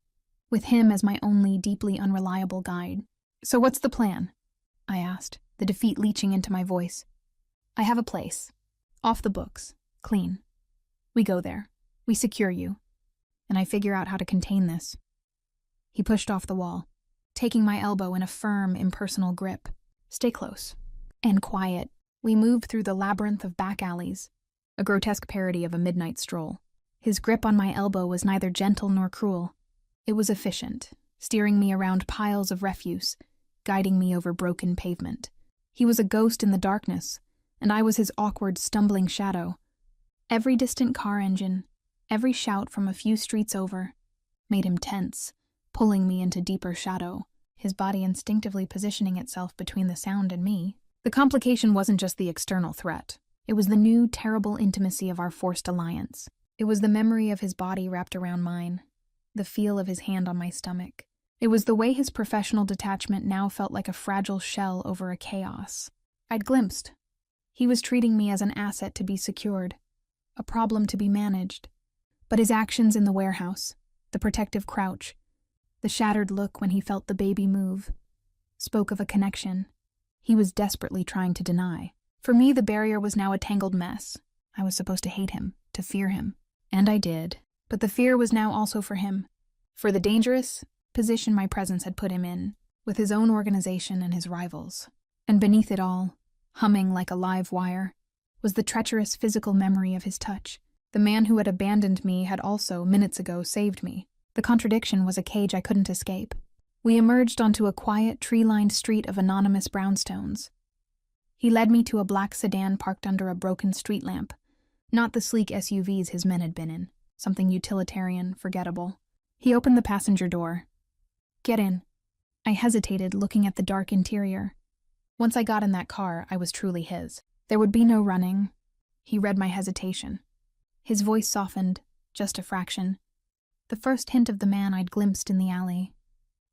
with him as my only deeply unreliable guide. "So what's the plan?" I asked, the defeat leaching into my voice. "I have a place. Off the books. Clean. We go there. We secure you. And I figure out how to contain this." He pushed off the wall, taking my elbow in a firm, impersonal grip. "Stay close. And quiet." We moved through the labyrinth of back alleys, a grotesque parody of a midnight stroll. His grip on my elbow was neither gentle nor cruel. It was efficient, steering me around piles of refuse, guiding me over broken pavement. He was a ghost in the darkness, and I was his awkward, stumbling shadow. Every distant car engine, every shout from a few streets over, made him tense, pulling me into deeper shadow, his body instinctively positioning itself between the sound and me. The complication wasn't just the external threat. It was the new, terrible intimacy of our forced alliance. It was the memory of his body wrapped around mine, the feel of his hand on my stomach. It was the way his professional detachment now felt like a fragile shell over a chaos. I'd glimpsed. He was treating me as an asset to be secured, a problem to be managed. But his actions in the warehouse, the protective crouch, the shattered look when he felt the baby move, spoke of a connection he was desperately trying to deny. For me, the barrier was now a tangled mess. I was supposed to hate him, to fear him. And I did. But the fear was now also for him, for the dangerous position my presence had put him in, with his own organization and his rivals. And beneath it all, humming like a live wire, was the treacherous physical memory of his touch. The man who had abandoned me had also, minutes ago, saved me. The contradiction was a cage I couldn't escape. We emerged onto a quiet, tree-lined street of anonymous brownstones. He led me to a black sedan parked under a broken street lamp, not the sleek SUVs his men had been in, something utilitarian, forgettable. He opened the passenger door. "Get in." I hesitated, looking at the dark interior. Once I got in that car, I was truly his. There would be no running. He read my hesitation. His voice softened, just a fraction. The first hint of the man I'd glimpsed in the alley.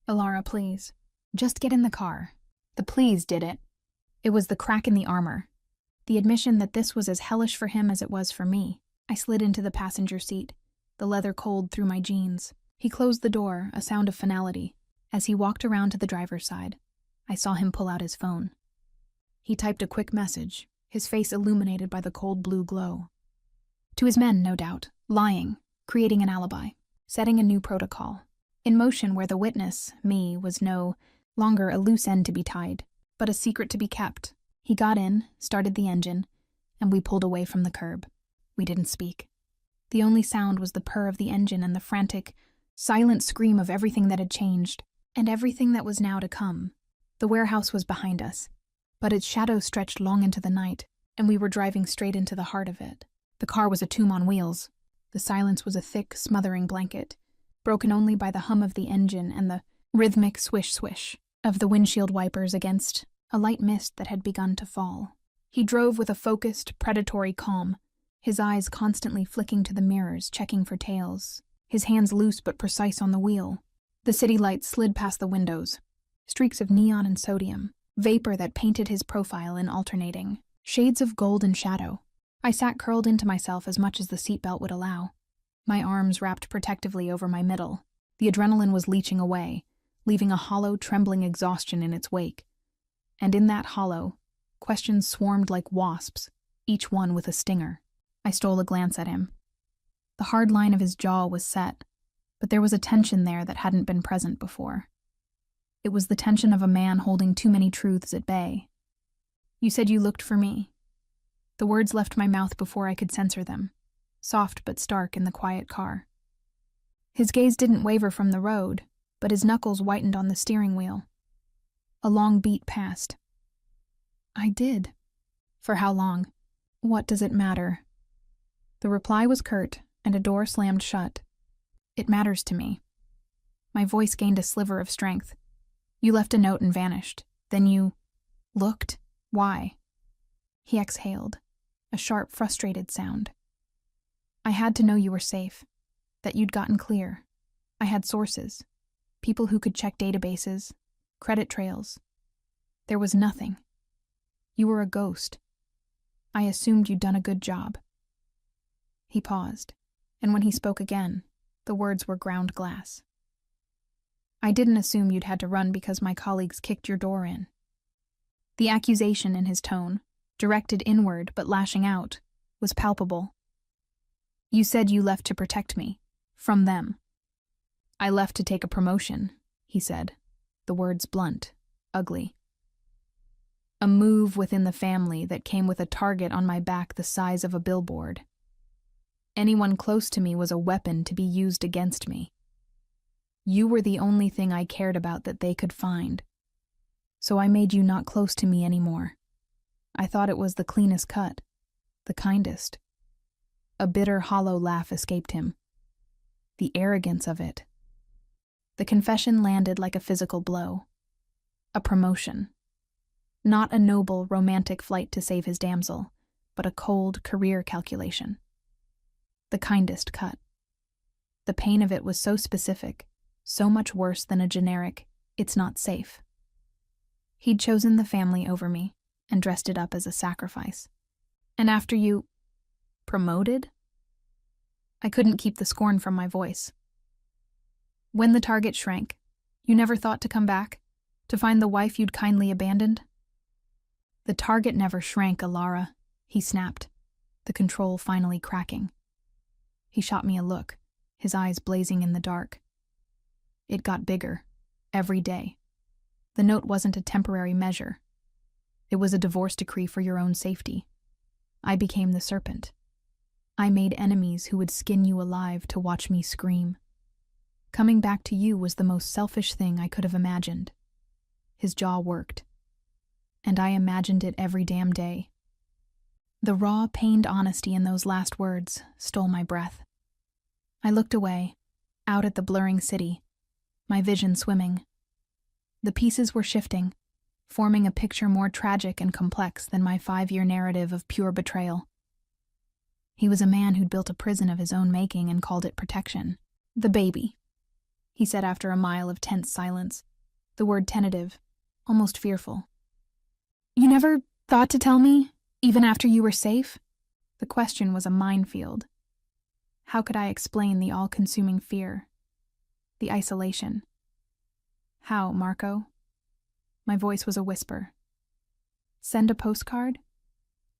"Alara, please. Just get in the car." The please did it. It was the crack in the armor. The admission that this was as hellish for him as it was for me. I slid into the passenger seat, the leather cold through my jeans. He closed the door, a sound of finality. As he walked around to the driver's side, I saw him pull out his phone. He typed a quick message, his face illuminated by the cold blue glow. To his men, no doubt, lying, creating an alibi, setting a new protocol. In motion where the witness, me, was no longer a loose end to be tied, but a secret to be kept. He got in, started the engine, and we pulled away from the curb. We didn't speak. The only sound was the purr of the engine and the frantic, silent scream of everything that had changed, and everything that was now to come. The warehouse was behind us, but its shadow stretched long into the night, and we were driving straight into the heart of it. The car was a tomb on wheels. The silence was a thick, smothering blanket, broken only by the hum of the engine and the rhythmic swish-swish of the windshield wipers against a light mist that had begun to fall. He drove with a focused, predatory calm, his eyes constantly flicking to the mirrors, checking for tails, his hands loose but precise on the wheel. The city lights slid past the windows, streaks of neon and sodium, vapor that painted his profile in alternating shades of gold and shadow. I sat curled into myself as much as the seatbelt would allow, my arms wrapped protectively over my middle. The adrenaline was leaching away, leaving a hollow, trembling exhaustion in its wake. And in that hollow, questions swarmed like wasps, each one with a stinger. I stole a glance at him. The hard line of his jaw was set, but there was a tension there that hadn't been present before. It was the tension of a man holding too many truths at bay. "You said you looked for me." The words left my mouth before I could censor them, soft but stark in the quiet car. His gaze didn't waver from the road, but his knuckles whitened on the steering wheel. A long beat passed. "I did." "For how long?" "What does it matter?" The reply was curt, and a door slammed shut. "It matters to me." My voice gained a sliver of strength. "You left a note and vanished. Then you looked? Why?" He exhaled, a sharp, frustrated sound. "I had to know you were safe, that you'd gotten clear. I had sources, people who could check databases, credit trails. There was nothing. You were a ghost. I assumed you'd done a good job." He paused, and when he spoke again, the words were ground glass. "I didn't assume you'd had to run because my colleagues kicked your door in." The accusation in his tone, directed inward but lashing out, was palpable. "You said you left to protect me. From them." "I left to take a promotion," he said, the words blunt, ugly. "A move within the family that came with a target on my back the size of a billboard. Anyone close to me was a weapon to be used against me. You were the only thing I cared about that they could find. So I made you not close to me anymore. I thought it was the cleanest cut, the kindest." A bitter, hollow laugh escaped him. The arrogance of it. The confession landed like a physical blow. A promotion. Not a noble, romantic flight to save his damsel, but a cold career calculation. The kindest cut. The pain of it was so specific, so much worse than a generic, "it's not safe." He'd chosen the family over me and dressed it up as a sacrifice. "And after you promoted?" I couldn't keep the scorn from my voice. "When the target shrank, you never thought to come back, to find the wife you'd kindly abandoned?" "The target never shrank, Alara," he snapped, the control finally cracking. He shot me a look, his eyes blazing in the dark. "It got bigger, every day. The note wasn't a temporary measure. It was a divorce decree for your own safety. I became the serpent. I made enemies who would skin you alive to watch me scream. Coming back to you was the most selfish thing I could have imagined." His jaw worked. "And I imagined it every damn day." The raw, pained honesty in those last words stole my breath. I looked away, out at the blurring city, my vision swimming. The pieces were shifting, forming a picture more tragic and complex than my 5-year narrative of pure betrayal. He was a man who'd built a prison of his own making and called it protection. "The baby," he said after a mile of tense silence, the word tentative, almost fearful. "You never thought to tell me, even after you were safe?" The question was a minefield. How could I explain the all-consuming fear, the isolation? "How, Marco?" My voice was a whisper. "Send a postcard?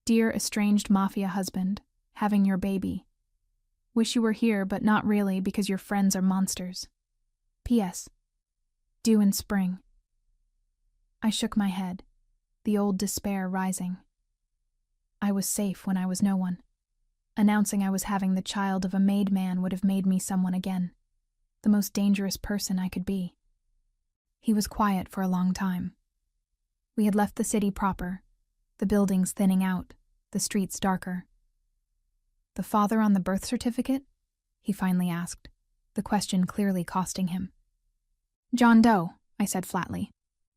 Dear estranged Mafia husband, having your baby. Wish you were here, but not really because your friends are monsters. P.S. Due in spring." I shook my head, the old despair rising. I was safe when I was no one. Announcing I was having the child of a made man would have made me someone again, the most dangerous person I could be. He was quiet for a long time. We had left the city proper, the buildings thinning out, the streets darker. "The father on the birth certificate?" he finally asked, the question clearly costing him. "John Doe," I said flatly.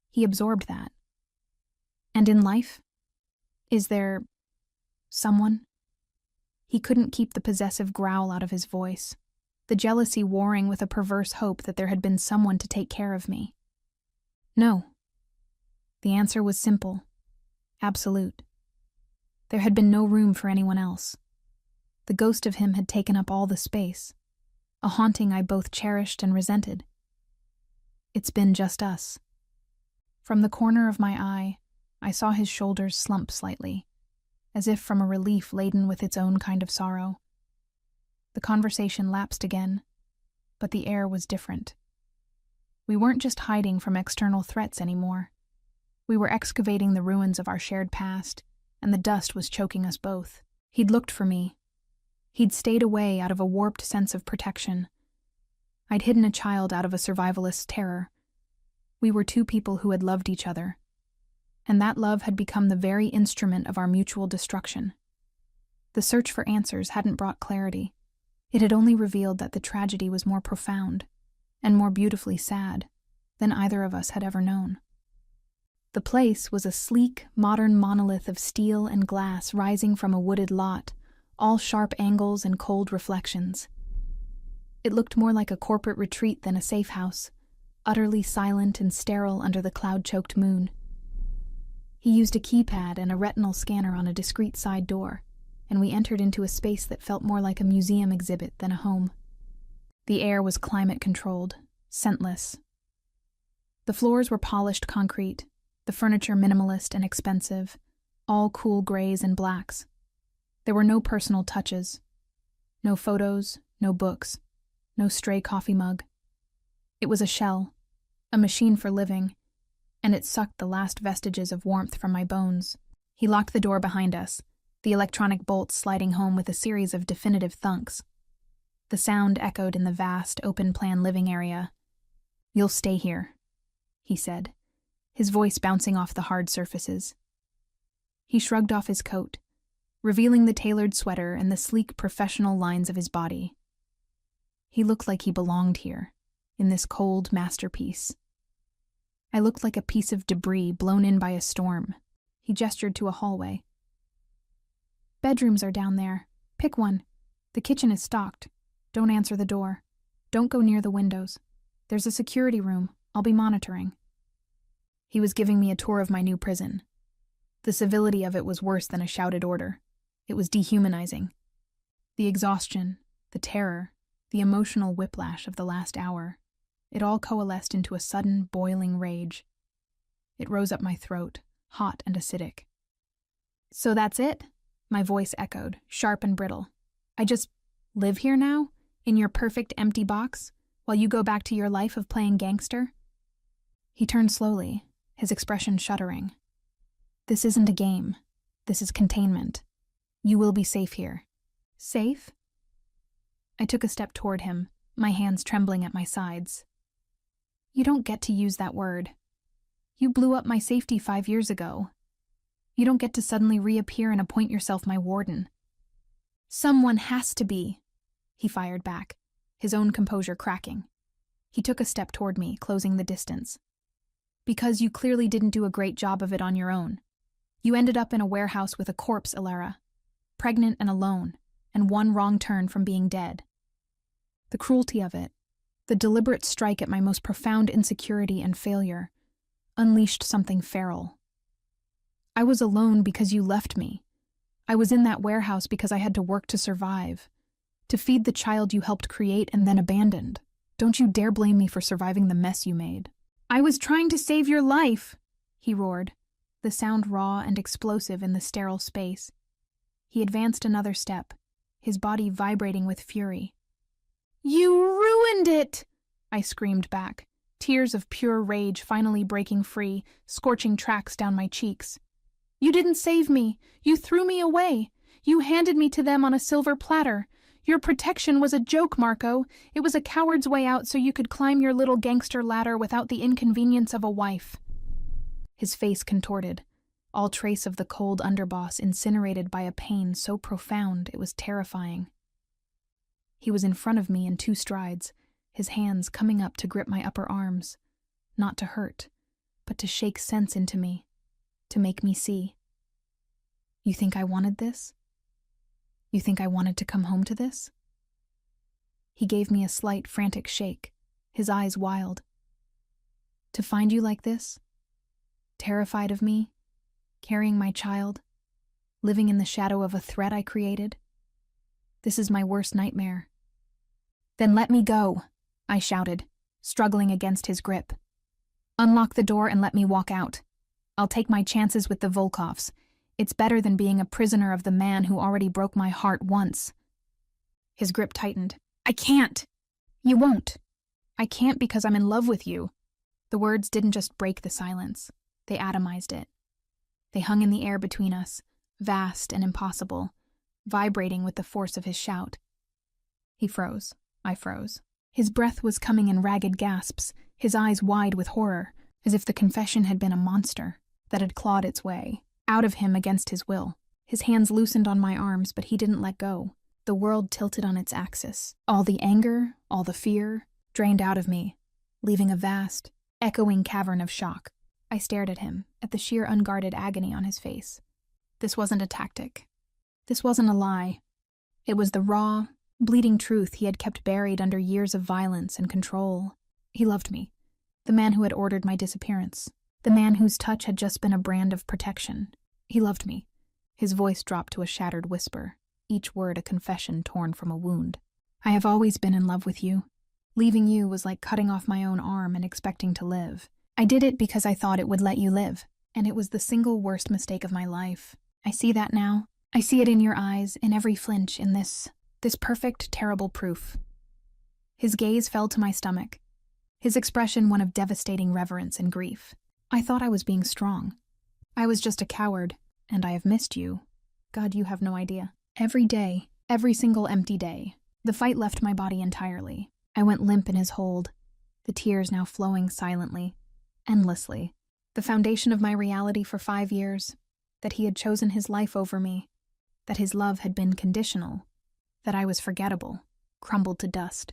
He absorbed that. "And in life? Is there someone?" He couldn't keep the possessive growl out of his voice, the jealousy warring with a perverse hope that there had been someone to take care of me. No. The answer was simple, absolute. There had been no room for anyone else. The ghost of him had taken up all the space, a haunting I both cherished and resented. It's been just us. From the corner of my eye, I saw his shoulders slump slightly, as if from a relief laden with its own kind of sorrow. The conversation lapsed again, but the air was different. We weren't just hiding from external threats anymore. We were excavating the ruins of our shared past, and the dust was choking us both. He'd looked for me. He'd stayed away out of a warped sense of protection. I'd hidden a child out of a survivalist's terror. We were two people who had loved each other, and that love had become the very instrument of our mutual destruction. The search for answers hadn't brought clarity. It had only revealed that the tragedy was more profound and more beautifully sad than either of us had ever known. The place was a sleek, modern monolith of steel and glass rising from a wooded lot, all sharp angles and cold reflections. It looked more like a corporate retreat than a safe house, utterly silent and sterile under the cloud-choked moon. He used a keypad and a retinal scanner on a discreet side door, and we entered into a space that felt more like a museum exhibit than a home. The air was climate-controlled, scentless. The floors were polished concrete, the furniture minimalist and expensive, all cool grays and blacks. There were no personal touches. No photos, no books, no stray coffee mug. It was a shell, a machine for living, and it sucked the last vestiges of warmth from my bones. He locked the door behind us, the electronic bolts sliding home with a series of definitive thunks. The sound echoed in the vast, open-plan living area. "You'll stay here," he said, his voice bouncing off the hard surfaces. He shrugged off his coat, revealing the tailored sweater and the sleek professional lines of his body. He looked like he belonged here, in this cold masterpiece. I looked like a piece of debris blown in by a storm. He gestured to a hallway. "Bedrooms are down there. Pick one. The kitchen is stocked. Don't answer the door. Don't go near the windows. There's a security room. I'll be monitoring." He was giving me a tour of my new prison. The civility of it was worse than a shouted order. It was dehumanizing. The exhaustion, the terror, the emotional whiplash of the last hour, it all coalesced into a sudden, boiling rage. It rose up my throat, hot and acidic. "So that's it?" My voice echoed, sharp and brittle. "I just live here now, in your perfect empty box, while you go back to your life of playing gangster?" He turned slowly, his expression shuddering. "This isn't a game. This is containment. You will be safe here." "Safe?" I took a step toward him, my hands trembling at my sides. "You don't get to use that word. You blew up my safety 5 years ago. You don't get to suddenly reappear and appoint yourself my warden." "Someone has to be," he fired back, his own composure cracking. He took a step toward me, closing the distance. Because you clearly didn't do a great job of it on your own. You ended up in a warehouse with a corpse, Alara. Pregnant and alone, and one wrong turn from being dead. The cruelty of it, the deliberate strike at my most profound insecurity and failure, unleashed something feral. I was alone because you left me. I was in that warehouse because I had to work to survive, to feed the child you helped create and then abandoned. Don't you dare blame me for surviving the mess you made. I was trying to save your life, he roared, the sound raw and explosive in the sterile space. He advanced another step, his body vibrating with fury. You ruined it! I screamed back, tears of pure rage finally breaking free, scorching tracks down my cheeks. You didn't save me. You threw me away. You handed me to them on a silver platter. Your protection was a joke, Marco. It was a coward's way out so you could climb your little gangster ladder without the inconvenience of a wife. His face contorted, all trace of the cold underboss incinerated by a pain so profound it was terrifying. He was in front of me in 2 strides, his hands coming up to grip my upper arms, not to hurt, but to shake sense into me, to make me see. You think I wanted this? You think I wanted to come home to this? He gave me a slight, frantic shake, his eyes wild. To find you like this? Terrified of me? Carrying my child? Living in the shadow of a threat I created? This is my worst nightmare. Then let me go, I shouted, struggling against his grip. Unlock the door and let me walk out. I'll take my chances with the Volkovs. It's better than being a prisoner of the man who already broke my heart once. His grip tightened. I can't. You won't. I can't because I'm in love with you. The words didn't just break the silence. They atomized it. They hung in the air between us, vast and impossible, vibrating with the force of his shout. He froze. I froze. His breath was coming in ragged gasps, his eyes wide with horror, as if the confession had been a monster that had clawed its way out of him against his will. His hands loosened on my arms, but he didn't let go. The world tilted on its axis. All the anger, all the fear, drained out of me, leaving a vast, echoing cavern of shock. I stared at him, at the sheer unguarded agony on his face. This wasn't a tactic. This wasn't a lie. It was the raw, bleeding truth he had kept buried under years of violence and control. He loved me, the man who had ordered my disappearance, the man whose touch had just been a brand of protection. He loved me. His voice dropped to a shattered whisper, each word a confession torn from a wound. I have always been in love with you. Leaving you was like cutting off my own arm and expecting to live. I did it because I thought it would let you live, and it was the single worst mistake of my life. I see that now. I see it in your eyes, in every flinch, in this perfect, terrible proof. His gaze fell to my stomach, his expression one of devastating reverence and grief. I thought I was being strong. I was just a coward, and I have missed you. God, you have no idea. Every day, every single empty day, the fight left my body entirely. I went limp in his hold, the tears now flowing silently, endlessly. The foundation of my reality for 5 years, that he had chosen his life over me, that his love had been conditional, that I was forgettable, crumbled to dust.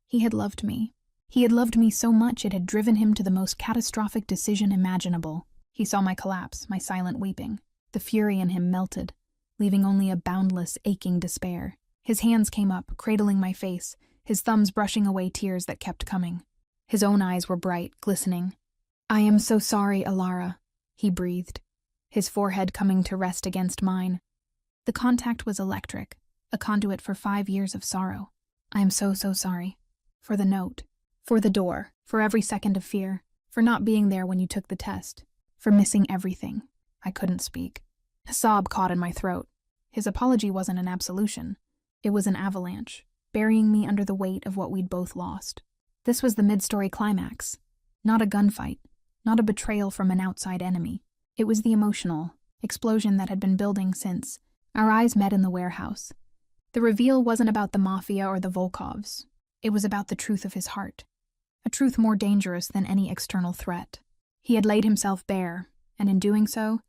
He had loved me. He had loved me so much it had driven him to the most catastrophic decision imaginable. He saw my collapse, my silent weeping. The fury in him melted, leaving only a boundless, aching despair. His hands came up, cradling my face, his thumbs brushing away tears that kept coming. His own eyes were bright, glistening. I am so sorry, Alara, he breathed, his forehead coming to rest against mine. The contact was electric, a conduit for 5 years of sorrow. I am so sorry. For the note, for the door, for every second of fear, for not being there when you took the test, for missing everything. I couldn't speak. A sob caught in my throat. His apology wasn't an absolution. It was an avalanche, burying me under the weight of what we'd both lost. This was the mid-story climax. Not a gunfight, not a betrayal from an outside enemy. It was the emotional explosion that had been building since our eyes met in the warehouse. The reveal wasn't about the Mafia or the Volkovs. It was about the truth of his heart, a truth more dangerous than any external threat. He had laid himself bare, and in doing so,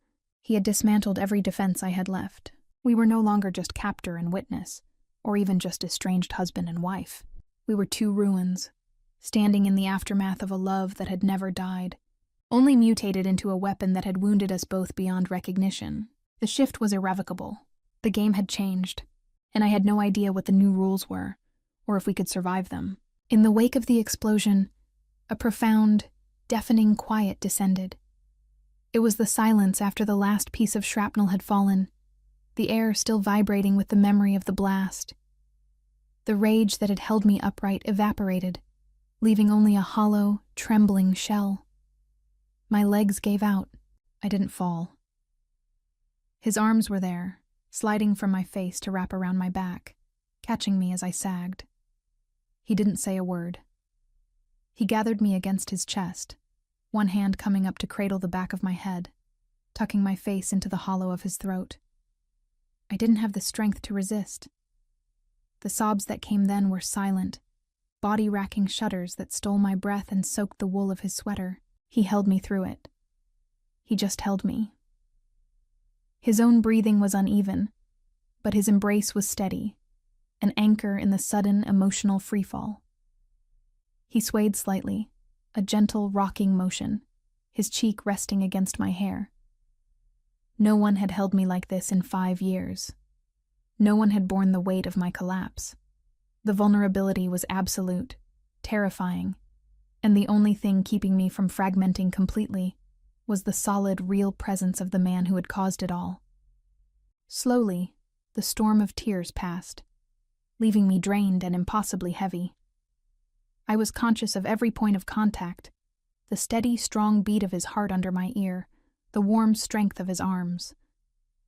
he had dismantled every defense I had left. We were no longer just captor and witness, or even just estranged husband and wife. We were 2 ruins, standing in the aftermath of a love that had never died, only mutated into a weapon that had wounded us both beyond recognition. The shift was irrevocable. The game had changed, and I had no idea what the new rules were, or if we could survive them. In the wake of the explosion, a profound, deafening quiet descended. It was the silence after the last piece of shrapnel had fallen, the air still vibrating with the memory of the blast. The rage that had held me upright evaporated, leaving only a hollow, trembling shell. My legs gave out. I didn't fall. His arms were there, sliding from my face to wrap around my back, catching me as I sagged. He didn't say a word. He gathered me against his chest, one hand coming up to cradle the back of my head, tucking my face into the hollow of his throat. I didn't have the strength to resist. The sobs that came then were silent, body-racking shudders that stole my breath and soaked the wool of his sweater. He held me through it. He just held me. His own breathing was uneven, but his embrace was steady, an anchor in the sudden emotional freefall. He swayed slightly, a gentle rocking motion, his cheek resting against my hair. No one had held me like this in 5 years. No one had borne the weight of my collapse. The vulnerability was absolute, terrifying, and the only thing keeping me from fragmenting completely was the solid, real presence of the man who had caused it all. Slowly, the storm of tears passed, leaving me drained and impossibly heavy. I was conscious of every point of contact, the steady, strong beat of his heart under my ear, the warm strength of his arms,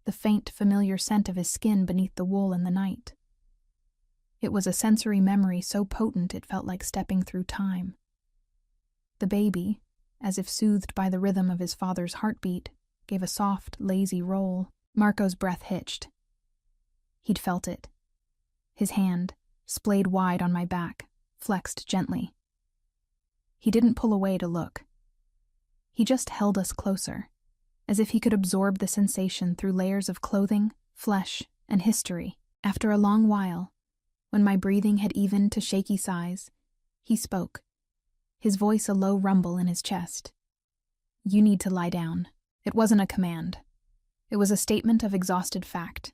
the faint, familiar scent of his skin beneath the wool in the night. It was a sensory memory so potent it felt like stepping through time. The baby, as if soothed by the rhythm of his father's heartbeat, gave a soft, lazy roll. Marco's breath hitched. He'd felt it. His hand, splayed wide on my back, flexed gently. He didn't pull away to look. He just held us closer, as if he could absorb the sensation through layers of clothing, flesh, and history. After a long while, when my breathing had evened to shaky sighs, he spoke, his voice a low rumble in his chest. "You need to lie down." It wasn't a command. It was a statement of exhausted fact.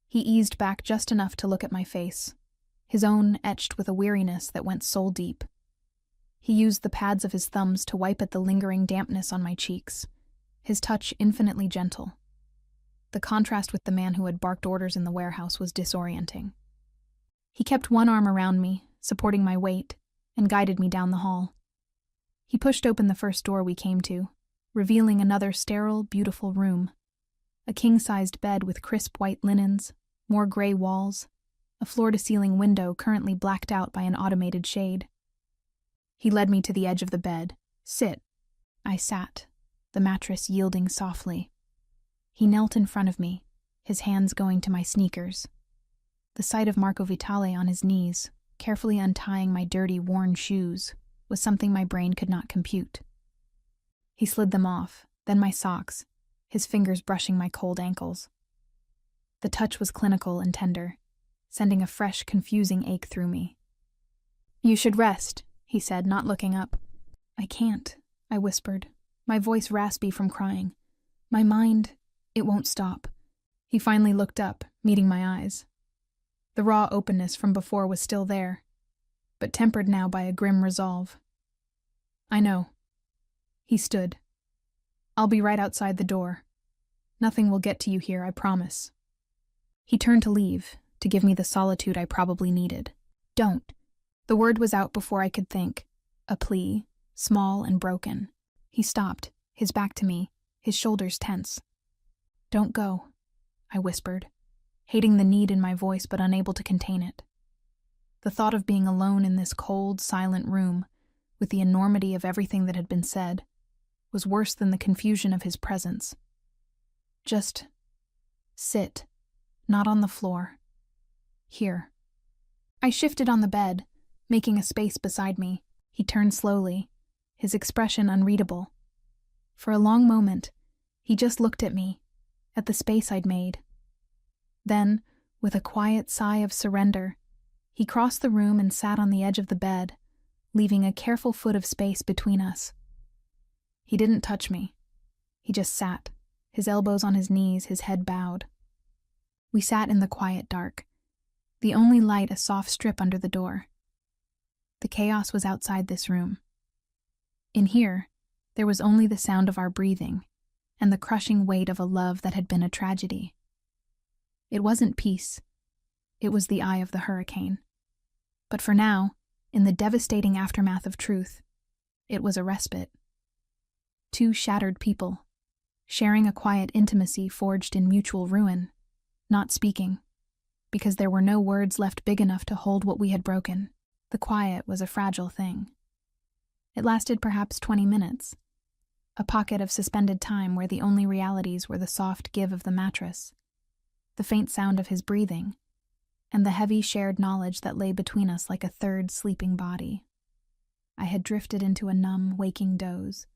He eased back just enough to look at my face, his own etched with a weariness that went soul deep. He used the pads of his thumbs to wipe at the lingering dampness on my cheeks, his touch infinitely gentle. The contrast with the man who had barked orders in the warehouse was disorienting. He kept one arm around me, supporting my weight, and guided me down the hall. He pushed open the first door we came to, revealing another sterile, beautiful room. A king-sized bed with crisp white linens, more gray walls, a floor-to-ceiling window currently blacked out by an automated shade. He led me to the edge of the bed. "Sit." I sat, the mattress yielding softly. He knelt in front of me, his hands going to my sneakers. The sight of Marco Vitale on his knees, carefully untying my dirty, worn shoes, was something my brain could not compute. He slid them off, then my socks, his fingers brushing my cold ankles. The touch was clinical and tender, sending a fresh, confusing ache through me. "You should rest," he said, not looking up. "I can't," I whispered, my voice raspy from crying. "My mind, it won't stop." He finally looked up, meeting my eyes. The raw openness from before was still there, but tempered now by a grim resolve. "I know." He stood. "I'll be right outside the door. Nothing will get to you here, I promise." He turned to leave, to give me the solitude I probably needed. "Don't." The word was out before I could think, a plea, small and broken. He stopped, his back to me, his shoulders tense. "Don't go," I whispered, hating the need in my voice but unable to contain it. The thought of being alone in this cold, silent room, with the enormity of everything that had been said, was worse than the confusion of his presence. "Just sit, not on the floor. Here." I shifted on the bed, making a space beside me. He turned slowly, his expression unreadable. For a long moment, he just looked at me, at the space I'd made. Then, with a quiet sigh of surrender, he crossed the room and sat on the edge of the bed, leaving a careful foot of space between us. He didn't touch me. He just sat, his elbows on his knees, his head bowed. We sat in the quiet dark, the only light a soft strip under the door. The chaos was outside this room. In here, there was only the sound of our breathing and the crushing weight of a love that had been a tragedy. It wasn't peace. It was the eye of the hurricane. But for now, in the devastating aftermath of truth, it was a respite. Two shattered people, sharing a quiet intimacy forged in mutual ruin, not speaking, because there were no words left big enough to hold what we had broken. The quiet was a fragile thing. It lasted perhaps 20 minutes, a pocket of suspended time where the only realities were the soft give of the mattress, the faint sound of his breathing, and the heavy shared knowledge that lay between us like a third sleeping body. I had drifted into a numb, waking doze,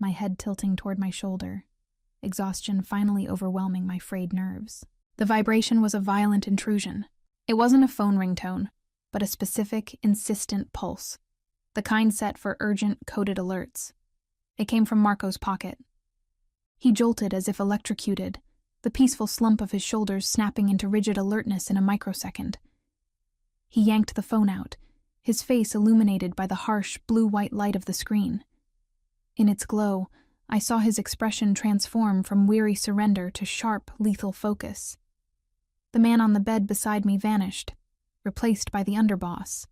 my head tilting toward my shoulder, exhaustion finally overwhelming my frayed nerves. The vibration was a violent intrusion. It wasn't a phone ringtone, but a specific, insistent pulse, the kind set for urgent, coded alerts. It came from Marco's pocket. He jolted as if electrocuted, the peaceful slump of his shoulders snapping into rigid alertness in a microsecond. He yanked the phone out, his face illuminated by the harsh, blue-white light of the screen. In its glow, I saw his expression transform from weary surrender to sharp, lethal focus. The man on the bed beside me vanished, replaced by the underboss.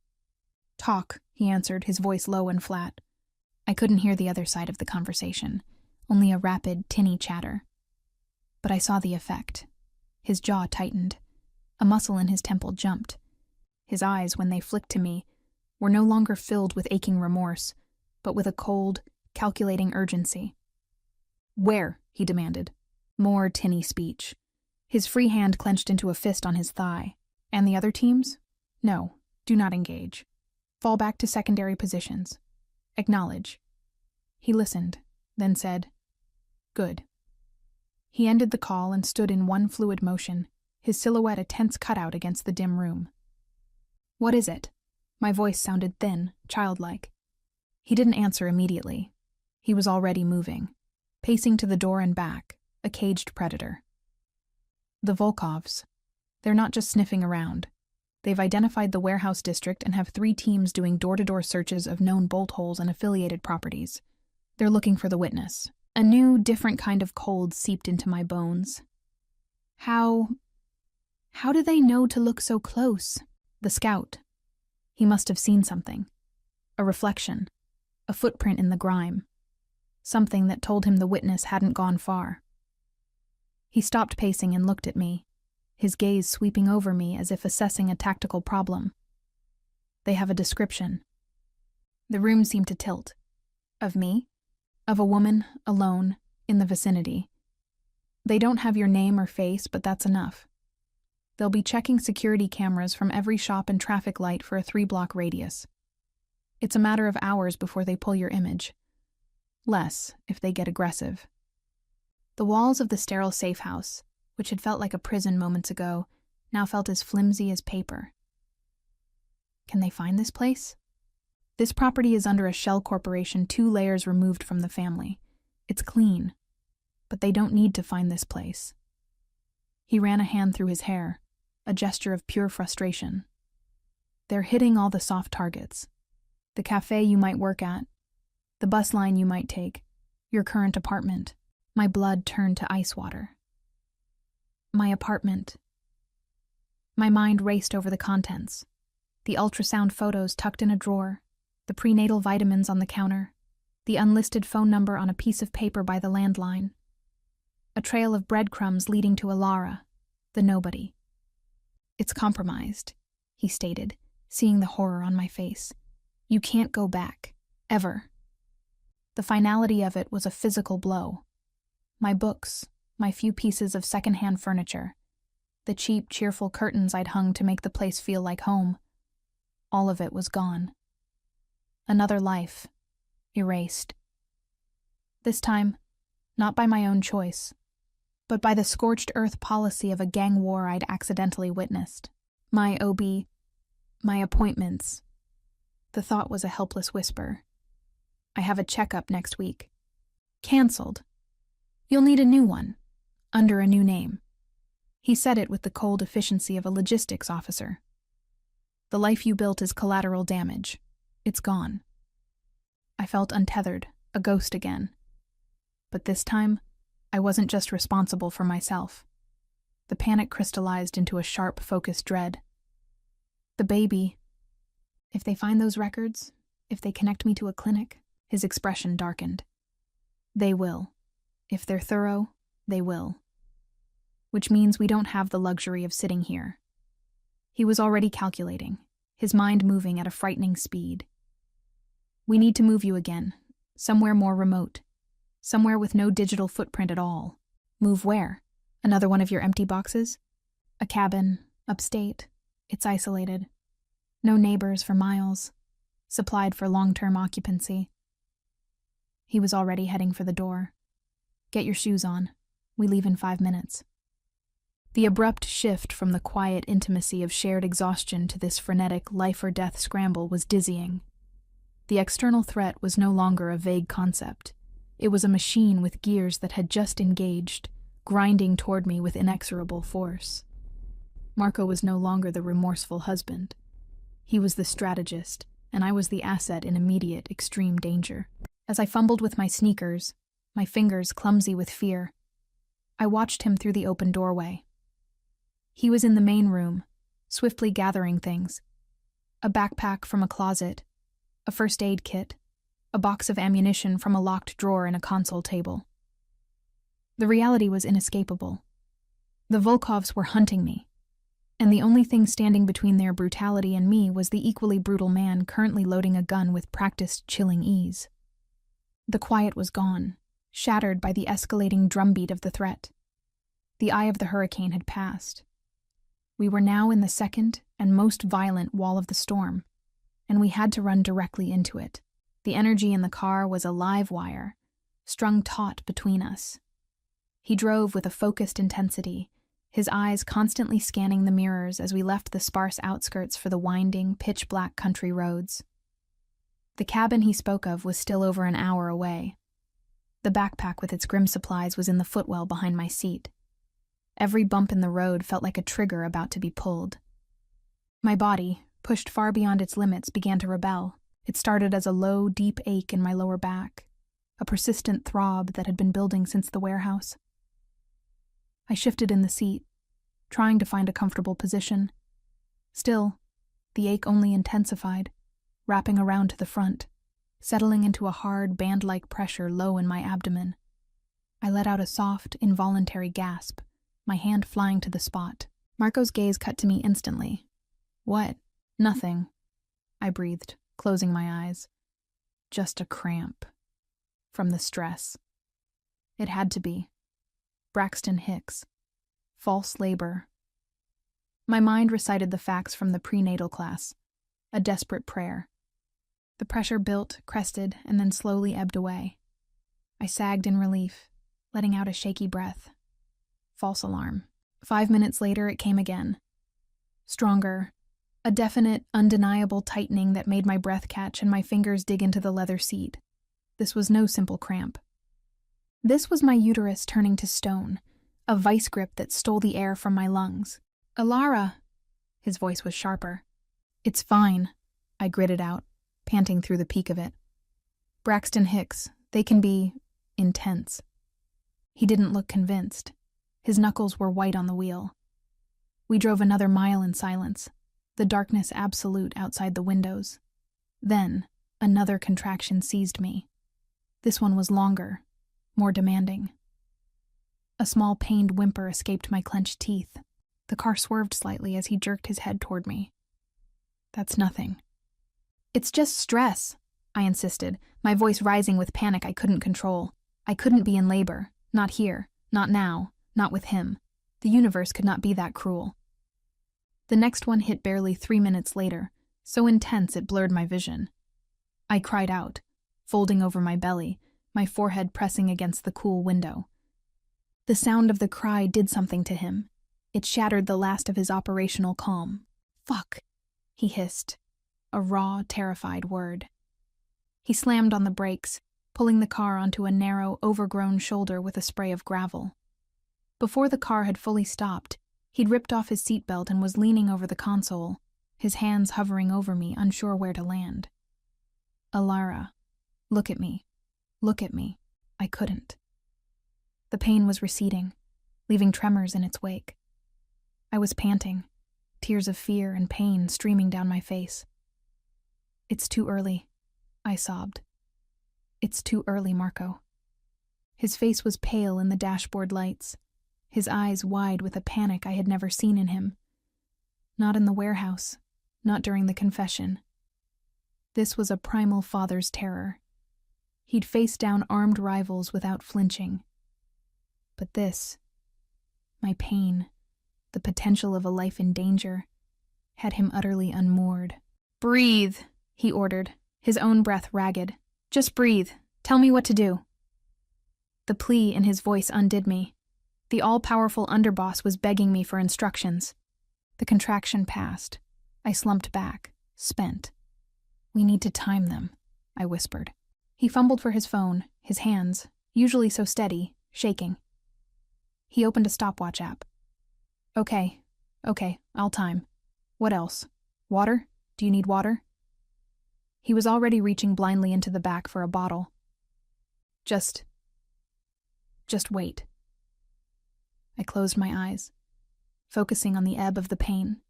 "Talk," he answered, his voice low and flat. I couldn't hear the other side of the conversation, only a rapid, tinny chatter. But I saw the effect. His jaw tightened. A muscle in his temple jumped. His eyes, when they flicked to me, were no longer filled with aching remorse, but with a cold, calculating urgency. "Where?" he demanded. More tinny speech. His free hand clenched into a fist on his thigh. "And the other teams? No, do not engage. Fall back to secondary positions. Acknowledge." He listened, then said, "Good." He ended the call and stood in one fluid motion, his silhouette a tense cutout against the dim room. "What is it?" My voice sounded thin, childlike. He didn't answer immediately. He was already moving, pacing to the door and back, a caged predator. "The Volkovs. They're not just sniffing around. They've identified the warehouse district and have 3 teams doing door-to-door searches of known bolt holes and affiliated properties. They're looking for the witness." A new, different kind of cold seeped into my bones. How do they know to look so close? The scout. He must have seen something. A reflection. A footprint in the grime. Something that told him the witness hadn't gone far. He stopped pacing and looked at me, his gaze sweeping over me as if assessing a tactical problem. "They have a description." The room seemed to tilt. Of me? Of a woman, alone, in the vicinity. "They don't have your name or face, but that's enough. They'll be checking security cameras from every shop and traffic light for a 3-block radius. It's a matter of hours before they pull your image. Less, if they get aggressive." The walls of the sterile safe house, which had felt like a prison moments ago, now felt as flimsy as paper. Can they find this place? This property is under a shell corporation 2 layers removed from the family. It's clean, but they don't need to find this place. He ran a hand through his hair, a gesture of pure frustration. "They're hitting all the soft targets. The cafe you might work at, the bus line you might take, your current apartment." My blood turned to ice water. My apartment. My mind raced over the contents. The ultrasound photos tucked in a drawer, the prenatal vitamins on the counter, the unlisted phone number on a piece of paper by the landline. A trail of breadcrumbs leading to Alara, the nobody. "It's compromised," he stated, seeing the horror on my face. "You can't go back. Ever." The finality of it was a physical blow. My books, my few pieces of second-hand furniture, the cheap, cheerful curtains I'd hung to make the place feel like home. All of it was gone. Another life, erased. This time, not by my own choice, but by the scorched earth policy of a gang war I'd accidentally witnessed. My OB, my appointments. The thought was a helpless whisper. "I have a checkup next week. Cancelled. You'll need a new one, under a new name. He said it with the cold efficiency of a logistics officer. The life you built is collateral damage. It's gone. I felt untethered, a ghost again. But this time, I wasn't just responsible for myself. The panic crystallized into a sharp, focused dread. The baby. If they find those records, if they connect me to a clinic, his expression darkened. They will. If they're thorough, they will. Which means we don't have the luxury of sitting here. He was already calculating, his mind moving at a frightening speed. We need to move you again, somewhere more remote, somewhere with no digital footprint at all. Move where? Another one of your empty boxes? A cabin, upstate. It's isolated. No neighbors for miles. Supplied for long-term occupancy. He was already heading for the door. Get your shoes on. We leave in 5 minutes. The abrupt shift from the quiet intimacy of shared exhaustion to this frenetic life-or-death scramble was dizzying. The external threat was no longer a vague concept. It was a machine with gears that had just engaged, grinding toward me with inexorable force. Marco was no longer the remorseful husband. He was the strategist, and I was the asset in immediate, extreme danger. As I fumbled with my sneakers, my fingers clumsy with fear, I watched him through the open doorway. He was in the main room, swiftly gathering things. A backpack from a closet, a first aid kit, a box of ammunition from a locked drawer in a console table. The reality was inescapable. The Volkovs were hunting me, and the only thing standing between their brutality and me was the equally brutal man currently loading a gun with practiced, chilling ease. The quiet was gone, shattered by the escalating drumbeat of the threat. The eye of the hurricane had passed. We were now in the second and most violent wall of the storm, and we had to run directly into it. The energy in the car was a live wire, strung taut between us. He drove with a focused intensity, his eyes constantly scanning the mirrors as we left the sparse outskirts for the winding, pitch-black country roads. The cabin he spoke of was still over an hour away. The backpack with its grim supplies was in the footwell behind my seat. Every bump in the road felt like a trigger about to be pulled. My body, pushed far beyond its limits, began to rebel. It started as a low, deep ache in my lower back, a persistent throb that had been building since the warehouse. I shifted in the seat, trying to find a comfortable position. Still, the ache only intensified, wrapping around to the front, settling into a hard, band-like pressure low in my abdomen. I let out a soft, involuntary gasp, my hand flying to the spot. Marco's gaze cut to me instantly. What? Nothing, I breathed, closing my eyes. Just a cramp. From the stress. It had to be. Braxton Hicks. False labor. My mind recited the facts from the prenatal class. A desperate prayer. The pressure built, crested, and then slowly ebbed away. I sagged in relief, letting out a shaky breath. False alarm. 5 minutes later, it came again. Stronger. A definite, undeniable tightening that made my breath catch and my fingers dig into the leather seat. This was no simple cramp. This was my uterus turning to stone, a vice grip that stole the air from my lungs. Alara! His voice was sharper. It's fine, I gritted out, panting through the peak of it. Braxton Hicks, they can be intense. He didn't look convinced. His knuckles were white on the wheel. We drove another mile in silence, the darkness absolute outside the windows. Then, another contraction seized me. This one was longer, more demanding. A small pained whimper escaped my clenched teeth. The car swerved slightly as he jerked his head toward me. That's nothing. It's just stress, I insisted, my voice rising with panic I couldn't control. I couldn't be in labor. Not here. Not now. Not with him. The universe could not be that cruel. The next one hit barely 3 minutes later, so intense it blurred my vision. I cried out, folding over my belly, my forehead pressing against the cool window. The sound of the cry did something to him. It shattered the last of his operational calm. Fuck, he hissed, a raw, terrified word. He slammed on the brakes, pulling the car onto a narrow, overgrown shoulder with a spray of gravel. Before the car had fully stopped, he'd ripped off his seatbelt and was leaning over the console, his hands hovering over me, unsure where to land. Alara, look at me. Look at me. I couldn't. The pain was receding, leaving tremors in its wake. I was panting, tears of fear and pain streaming down my face. It's too early, I sobbed. It's too early, Marco. His face was pale in the dashboard lights, his eyes wide with a panic I had never seen in him. Not in the warehouse, not during the confession. This was a primal father's terror. He'd faced down armed rivals without flinching. But this, my pain, the potential of a life in danger, had him utterly unmoored. "Breathe," he ordered, his own breath ragged. "Just breathe. Tell me what to do." The plea in his voice undid me. The all-powerful underboss was begging me for instructions. The contraction passed. I slumped back, spent. "We need to time them," I whispered. He fumbled for his phone, his hands, usually so steady, shaking. He opened a stopwatch app. Okay, I'll time. What else? Water? Do you need water?" He was already reaching blindly into the back for a bottle. Just wait." I closed my eyes, focusing on the ebb of the pain.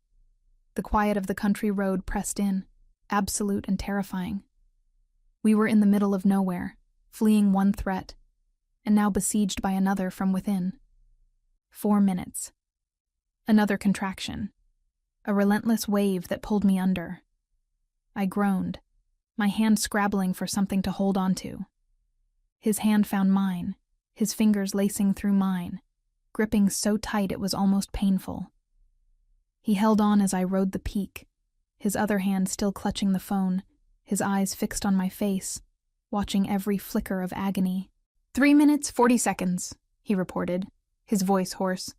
The quiet of the country road pressed in, absolute and terrifying. We were in the middle of nowhere, fleeing one threat, and now besieged by another from within. 4 minutes. Another contraction. A relentless wave that pulled me under. I groaned, my hand scrabbling for something to hold on to. His hand found mine, his fingers lacing through mine, gripping so tight it was almost painful. He held on as I rode the peak, his other hand still clutching the phone, his eyes fixed on my face, watching every flicker of agony. 3 minutes, 40 seconds, he reported, his voice hoarse.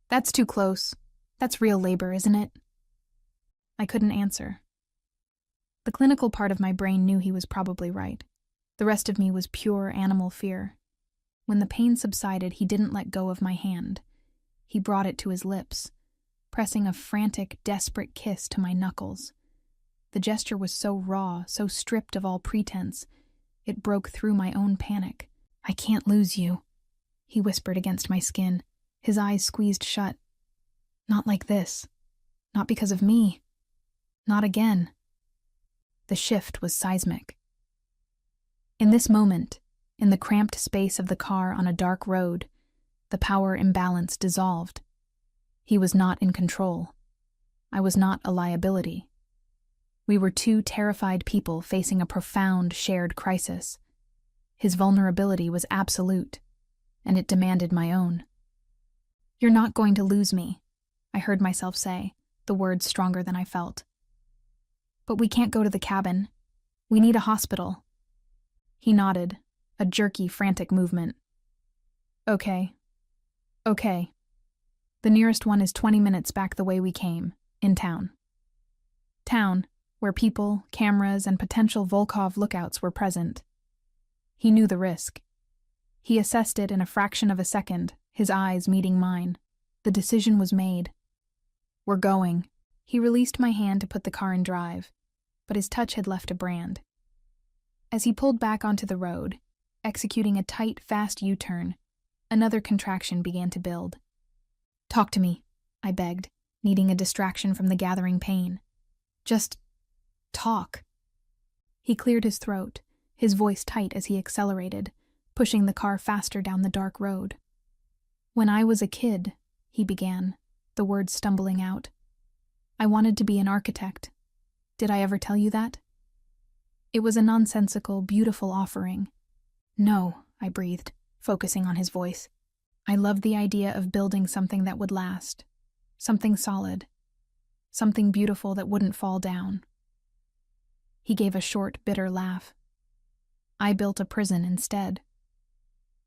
"That's too close. That's real labor, isn't it?" I couldn't answer. The clinical part of my brain knew he was probably right. The rest of me was pure animal fear. When the pain subsided, he didn't let go of my hand. He brought it to his lips, pressing a frantic, desperate kiss to my knuckles. The gesture was so raw, so stripped of all pretense, it broke through my own panic. "I can't lose you," he whispered against my skin, his eyes squeezed shut. "Not like this. Not because of me. Not again." The shift was seismic. In this moment, in the cramped space of the car on a dark road, the power imbalance dissolved. He was not in control. I was not a liability. We were two terrified people facing a profound shared crisis. His vulnerability was absolute, and it demanded my own. "You're not going to lose me," I heard myself say, the words stronger than I felt. "But we can't go to the cabin. We need a hospital." He nodded, a jerky, frantic movement. Okay. The nearest one is 20 minutes back the way we came, in town. Town, where people, cameras, and potential Volkov lookouts were present. He knew the risk. He assessed it in a fraction of a second, his eyes meeting mine. The decision was made. "We're going." He released my hand to put the car in drive, but his touch had left a brand. As he pulled back onto the road, executing a tight, fast U-turn, another contraction began to build. "Talk to me," I begged, needing a distraction from the gathering pain. "Just talk." He cleared his throat, his voice tight as he accelerated, pushing the car faster down the dark road. "When I was a kid," he began, the words stumbling out, "I wanted to be an architect. Did I ever tell you that?" It was a nonsensical, beautiful offering. "No," I breathed, focusing on his voice. "I loved the idea of building something that would last, something solid, something beautiful that wouldn't fall down." He gave a short, bitter laugh. "I built a prison instead."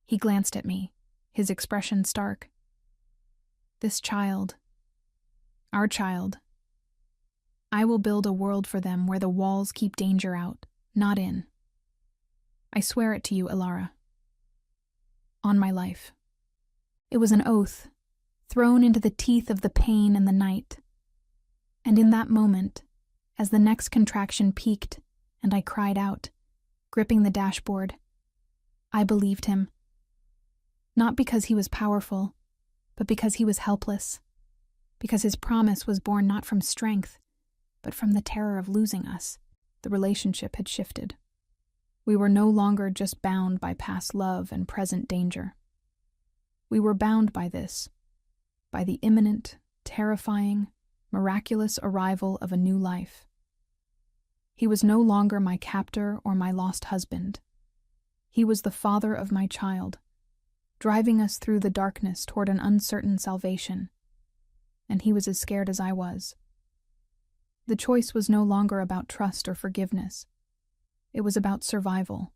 He glanced at me, his expression stark. "This child, our child, I will build a world for them where the walls keep danger out, not in." I swear it to you, Ilara. On my life. It was an oath, thrown into the teeth of the pain and the night. And in that moment, as the next contraction peaked and I cried out, gripping the dashboard, I believed him. Not because he was powerful, but because he was helpless. Because his promise was born not from strength, but from the terror of losing us. The relationship had shifted. We were no longer just bound by past love and present danger. We were bound by this, by the imminent, terrifying, miraculous arrival of a new life. He was no longer my captor or my lost husband. He was the father of my child, driving us through the darkness toward an uncertain salvation. And he was as scared as I was. The choice was no longer about trust or forgiveness. It was about survival.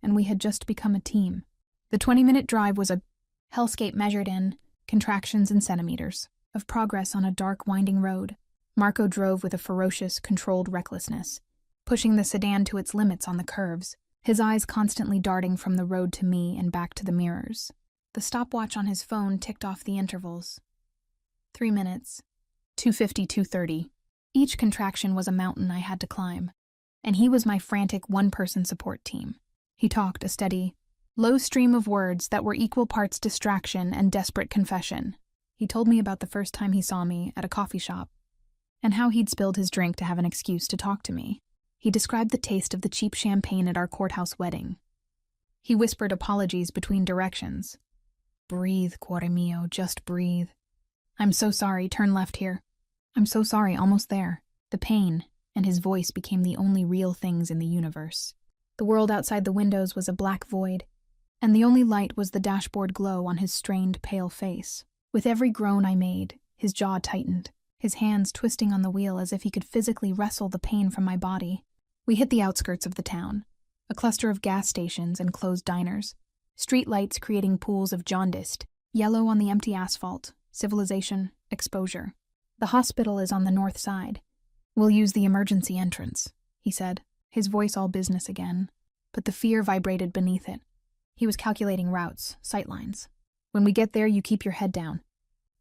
And we had just become a team. The 20-minute drive was a hellscape measured in contractions and centimeters of progress on a dark, winding road. Marco drove with a ferocious, controlled recklessness, pushing the sedan to its limits on the curves, his eyes constantly darting from the road to me and back to the mirrors. The stopwatch on his phone ticked off the intervals. 3 minutes, 2:50, 2:30. Each contraction was a mountain I had to climb, and he was my frantic one-person support team. He talked a steady, low stream of words that were equal parts distraction and desperate confession. He told me about the first time he saw me at a coffee shop, and how he'd spilled his drink to have an excuse to talk to me. He described the taste of the cheap champagne at our courthouse wedding. He whispered apologies between directions. Breathe, cuore mio, just breathe. I'm so sorry, turn left here. I'm so sorry, almost there. The pain and his voice became the only real things in the universe. The world outside the windows was a black void, and the only light was the dashboard glow on his strained, pale face. With every groan I made, his jaw tightened, his hands twisting on the wheel as if he could physically wrestle the pain from my body. We hit the outskirts of the town, a cluster of gas stations and closed diners, street lights creating pools of jaundiced, yellow on the empty asphalt, civilization, exposure. The hospital is on the north side. We'll use the emergency entrance, he said, his voice all business again, but the fear vibrated beneath it. He was calculating routes, sightlines. When we get there, you keep your head down.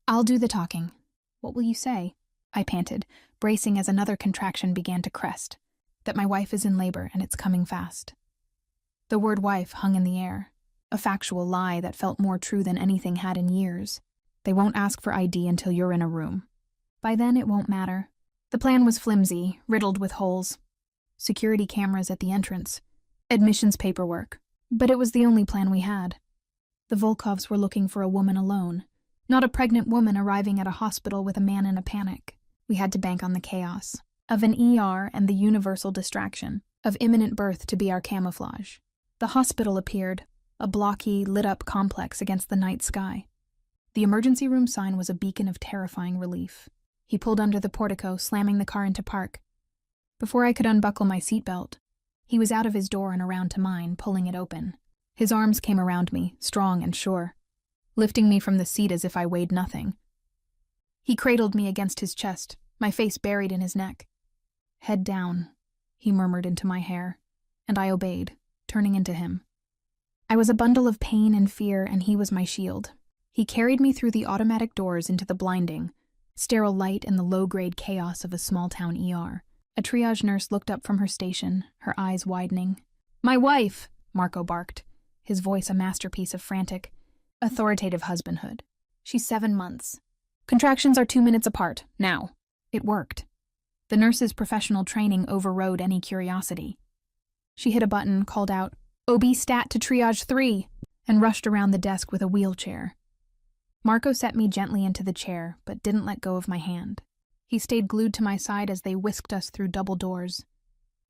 I'll do the talking. What will you say? I panted, bracing as another contraction began to crest. That my wife is in labor and it's coming fast. The word wife hung in the air, a factual lie that felt more true than anything had in years. They won't ask for ID until you're in a room. By then, it won't matter. The plan was flimsy, riddled with holes. Security cameras at the entrance. Admissions paperwork. But it was the only plan we had. The Volkovs were looking for a woman alone, not a pregnant woman arriving at a hospital with a man in a panic. We had to bank on the chaos of an ER and the universal distraction of imminent birth to be our camouflage. The hospital appeared, a blocky, lit-up complex against the night sky. The emergency room sign was a beacon of terrifying relief. He pulled under the portico, slamming the car into park. Before I could unbuckle my seatbelt, he was out of his door and around to mine, pulling it open. His arms came around me, strong and sure, lifting me from the seat as if I weighed nothing. He cradled me against his chest, my face buried in his neck. Head down, he murmured into my hair, and I obeyed, turning into him. I was a bundle of pain and fear, and he was my shield. He carried me through the automatic doors into the blinding, sterile light and the low-grade chaos of a small-town ER. A triage nurse looked up from her station, her eyes widening. My wife, Marco barked, his voice a masterpiece of frantic, authoritative husbandhood. She's 7 months. Contractions are 2 minutes apart, now. It worked. The nurse's professional training overrode any curiosity. She hit a button, called out, OB stat to triage 3, and rushed around the desk with a wheelchair. Marco set me gently into the chair, but didn't let go of my hand. He stayed glued to my side as they whisked us through double doors,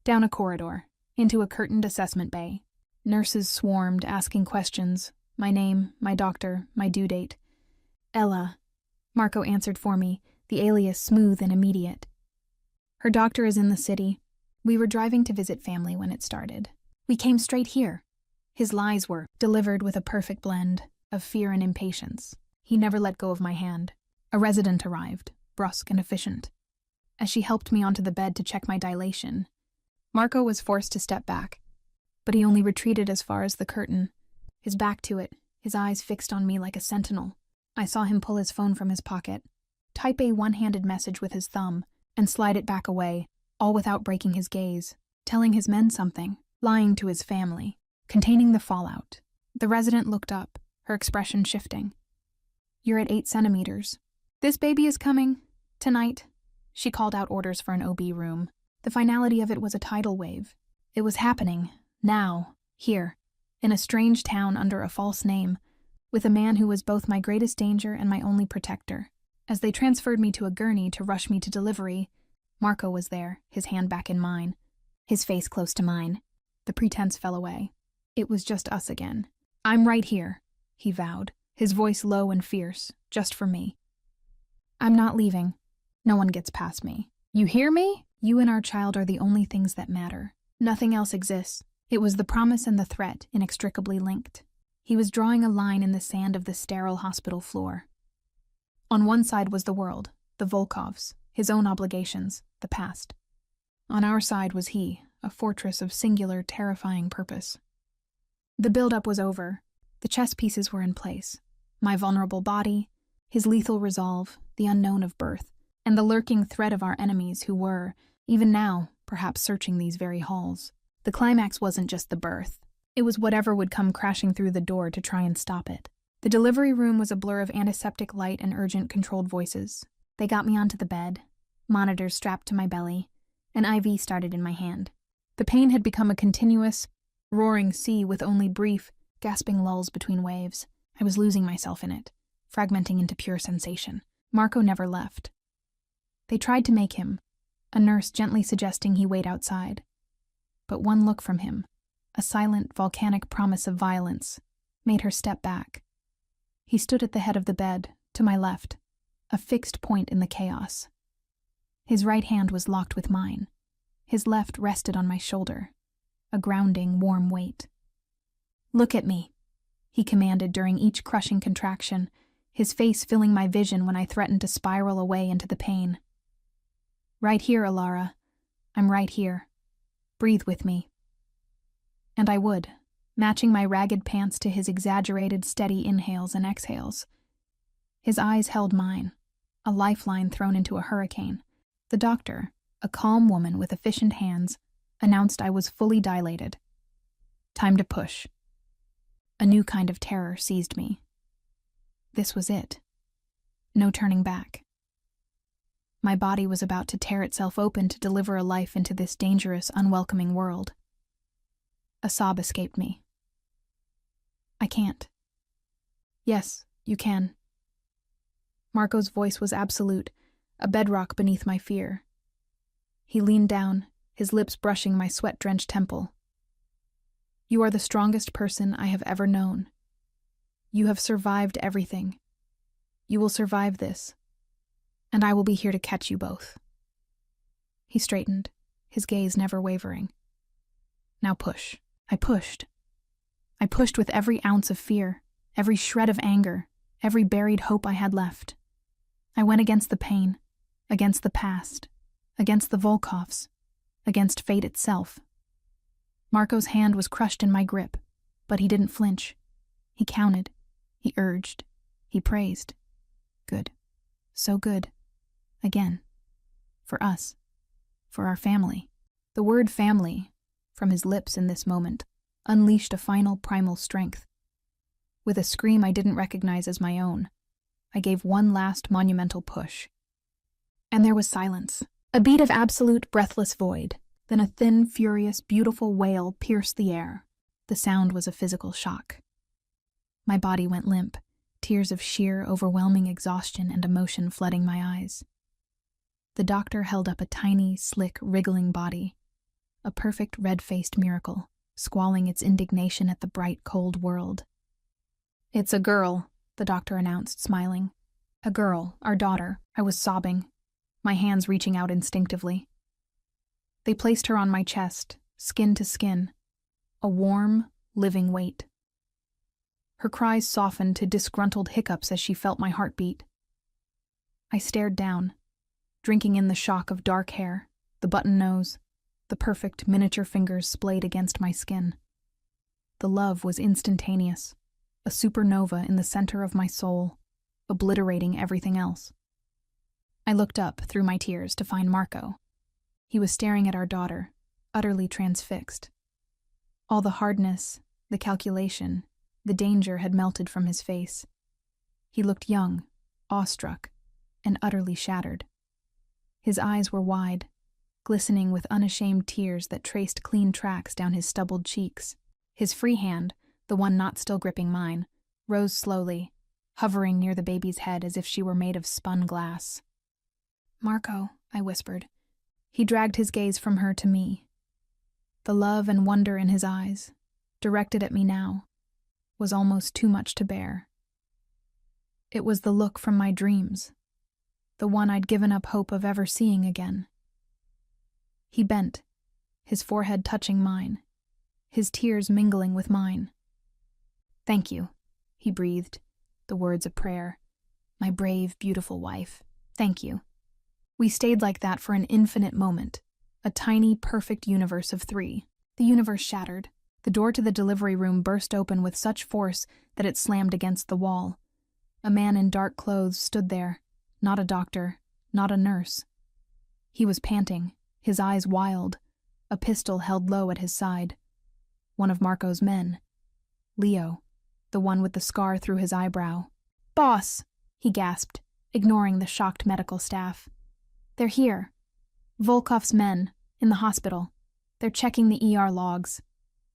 down a corridor, into a curtained assessment bay. Nurses swarmed, asking questions. My name, my doctor, my due date. Ella, Marco answered for me, the alias smooth and immediate. Her doctor is in the city. We were driving to visit family when it started. We came straight here. His lies were delivered with a perfect blend of fear and impatience. He never let go of my hand. A resident arrived, brusque and efficient. As she helped me onto the bed to check my dilation, Marco was forced to step back. but he only retreated as far as the curtain, his back to it, his eyes fixed on me like a sentinel. I saw him pull his phone from his pocket, type a one-handed message with his thumb, and slide it back away, all without breaking his gaze, telling his men something, lying to his family, containing the fallout. The resident looked up, her expression shifting. "You're at 8 centimeters. This baby is coming. Tonight." She called out orders for an OB room. The finality of it was a tidal wave. It was happening, now, here, in a strange town under a false name, with a man who was both my greatest danger and my only protector. As they transferred me to a gurney to rush me to delivery, Marco was there, his hand back in mine, his face close to mine. The pretense fell away. It was just us again. "I'm right here," he vowed, his voice low and fierce, just for me. "I'm not leaving. No one gets past me. You hear me? You and our child are the only things that matter. Nothing else exists." It was the promise and the threat inextricably linked. He was drawing a line in the sand of the sterile hospital floor. On one side was the world, the Volkovs, his own obligations, the past. On our side was he, a fortress of singular, terrifying purpose. The build-up was over. The chess pieces were in place. My vulnerable body, his lethal resolve, the unknown of birth, and the lurking threat of our enemies who were, even now, perhaps searching these very halls. The climax wasn't just the birth. It was whatever would come crashing through the door to try and stop it. The delivery room was a blur of antiseptic light and urgent controlled voices. They got me onto the bed, monitors strapped to my belly, an IV started in my hand. The pain had become a continuous, roaring sea with only brief, gasping lulls between waves. I was losing myself in it, fragmenting into pure sensation. Marco never left. They tried to make him, a nurse gently suggesting he wait outside. But one look from him, a silent, volcanic promise of violence, made her step back. He stood at the head of the bed, to my left, a fixed point in the chaos. His right hand was locked with mine. His left rested on my shoulder, a grounding, warm weight. "Look at me," he commanded during each crushing contraction, his face filling my vision when I threatened to spiral away into the pain. "Right here, Alara. I'm right here. Breathe with me." And I would, matching my ragged pants to his exaggerated, steady inhales and exhales. His eyes held mine, a lifeline thrown into a hurricane. The doctor, a calm woman with efficient hands, announced I was fully dilated. Time to push. A new kind of terror seized me. This was it. No turning back. My body was about to tear itself open to deliver a life into this dangerous, unwelcoming world. A sob escaped me. "I can't." "Yes, you can." Marco's voice was absolute, a bedrock beneath my fear. He leaned down, his lips brushing my sweat-drenched temple. "You are the strongest person I have ever known. You have survived everything. You will survive this. And I will be here to catch you both." He straightened, his gaze never wavering. "Now push." I pushed. I pushed with every ounce of fear, every shred of anger, every buried hope I had left. I went against the pain, against the past, against the Volkovs, against fate itself. Marco's hand was crushed in my grip, but he didn't flinch. He counted, he urged, he praised. Good. So good. Again. For us. For our family. The word family, from his lips in this moment, unleashed a final primal strength. With a scream I didn't recognize as my own, I gave one last monumental push. And there was silence. A beat of absolute breathless void, then a thin, furious, beautiful wail pierced the air. The sound was a physical shock. My body went limp, tears of sheer, overwhelming exhaustion and emotion flooding my eyes. The doctor held up a tiny, slick, wriggling body, a perfect red-faced miracle, squalling its indignation at the bright, cold world. "It's a girl," the doctor announced, smiling. "A girl, our daughter." I was sobbing, my hands reaching out instinctively. They placed her on my chest, skin to skin, a warm, living weight. Her cries softened to disgruntled hiccups as she felt my heartbeat. I stared down, drinking in the shock of dark hair, the button nose, the perfect miniature fingers splayed against my skin. The love was instantaneous, a supernova in the center of my soul, obliterating everything else. I looked up through my tears to find Marco. He was staring at our daughter, utterly transfixed. All the hardness, the calculation, the danger had melted from his face. He looked young, awestruck, and utterly shattered. His eyes were wide, glistening with unashamed tears that traced clean tracks down his stubbled cheeks. His free hand, the one not still gripping mine, rose slowly, hovering near the baby's head as if she were made of spun glass. "Marco," I whispered. He dragged his gaze from her to me. The love and wonder in his eyes, directed at me now, was almost too much to bear. It was the look from my dreams, the one I'd given up hope of ever seeing again. He bent, his forehead touching mine, his tears mingling with mine. "Thank you," he breathed, the words of prayer. "My brave, beautiful wife, thank you." We stayed like that for an infinite moment, a tiny, perfect universe of three. The universe shattered. The door to the delivery room burst open with such force that it slammed against the wall. A man in dark clothes stood there, not a doctor, not a nurse. He was panting, his eyes wild, a pistol held low at his side. One of Marco's men. Leo, the one with the scar through his eyebrow. "Boss," he gasped, ignoring the shocked medical staff. "They're here. Volkov's men, in the hospital. They're checking the ER logs.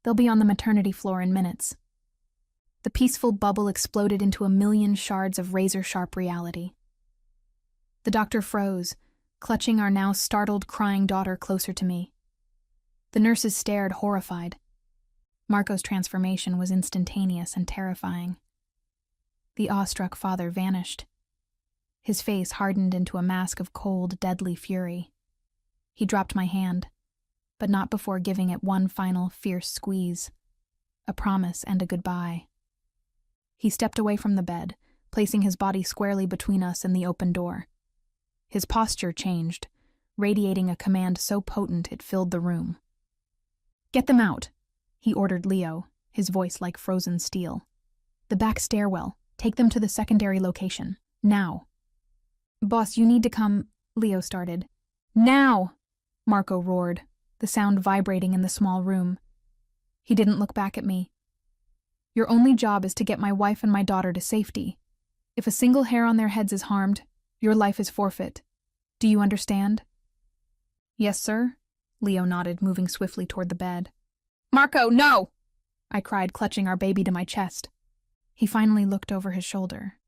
They'll be on the maternity floor in minutes." The peaceful bubble exploded into a million shards of razor-sharp reality. The doctor froze, clutching our now startled, crying daughter closer to me. The nurses stared, horrified. Marco's transformation was instantaneous and terrifying. The awestruck father vanished. His face hardened into a mask of cold, deadly fury. He dropped my hand, but not before giving it one final, fierce squeeze, a promise and a goodbye. He stepped away from the bed, placing his body squarely between us and the open door. His posture changed, radiating a command so potent it filled the room. "Get them out," he ordered Leo, his voice like frozen steel. "The back stairwell. Take them to the secondary location. Now." "Boss, you need to come," Leo started. "Now!" Marco roared, the sound vibrating in the small room. He didn't look back at me. "Your only job is to get my wife and my daughter to safety. If a single hair on their heads is harmed, your life is forfeit. Do you understand?" "Yes, sir," Leo nodded, moving swiftly toward the bed. "Marco, no!" I cried, clutching our baby to my chest. He finally looked over his shoulder.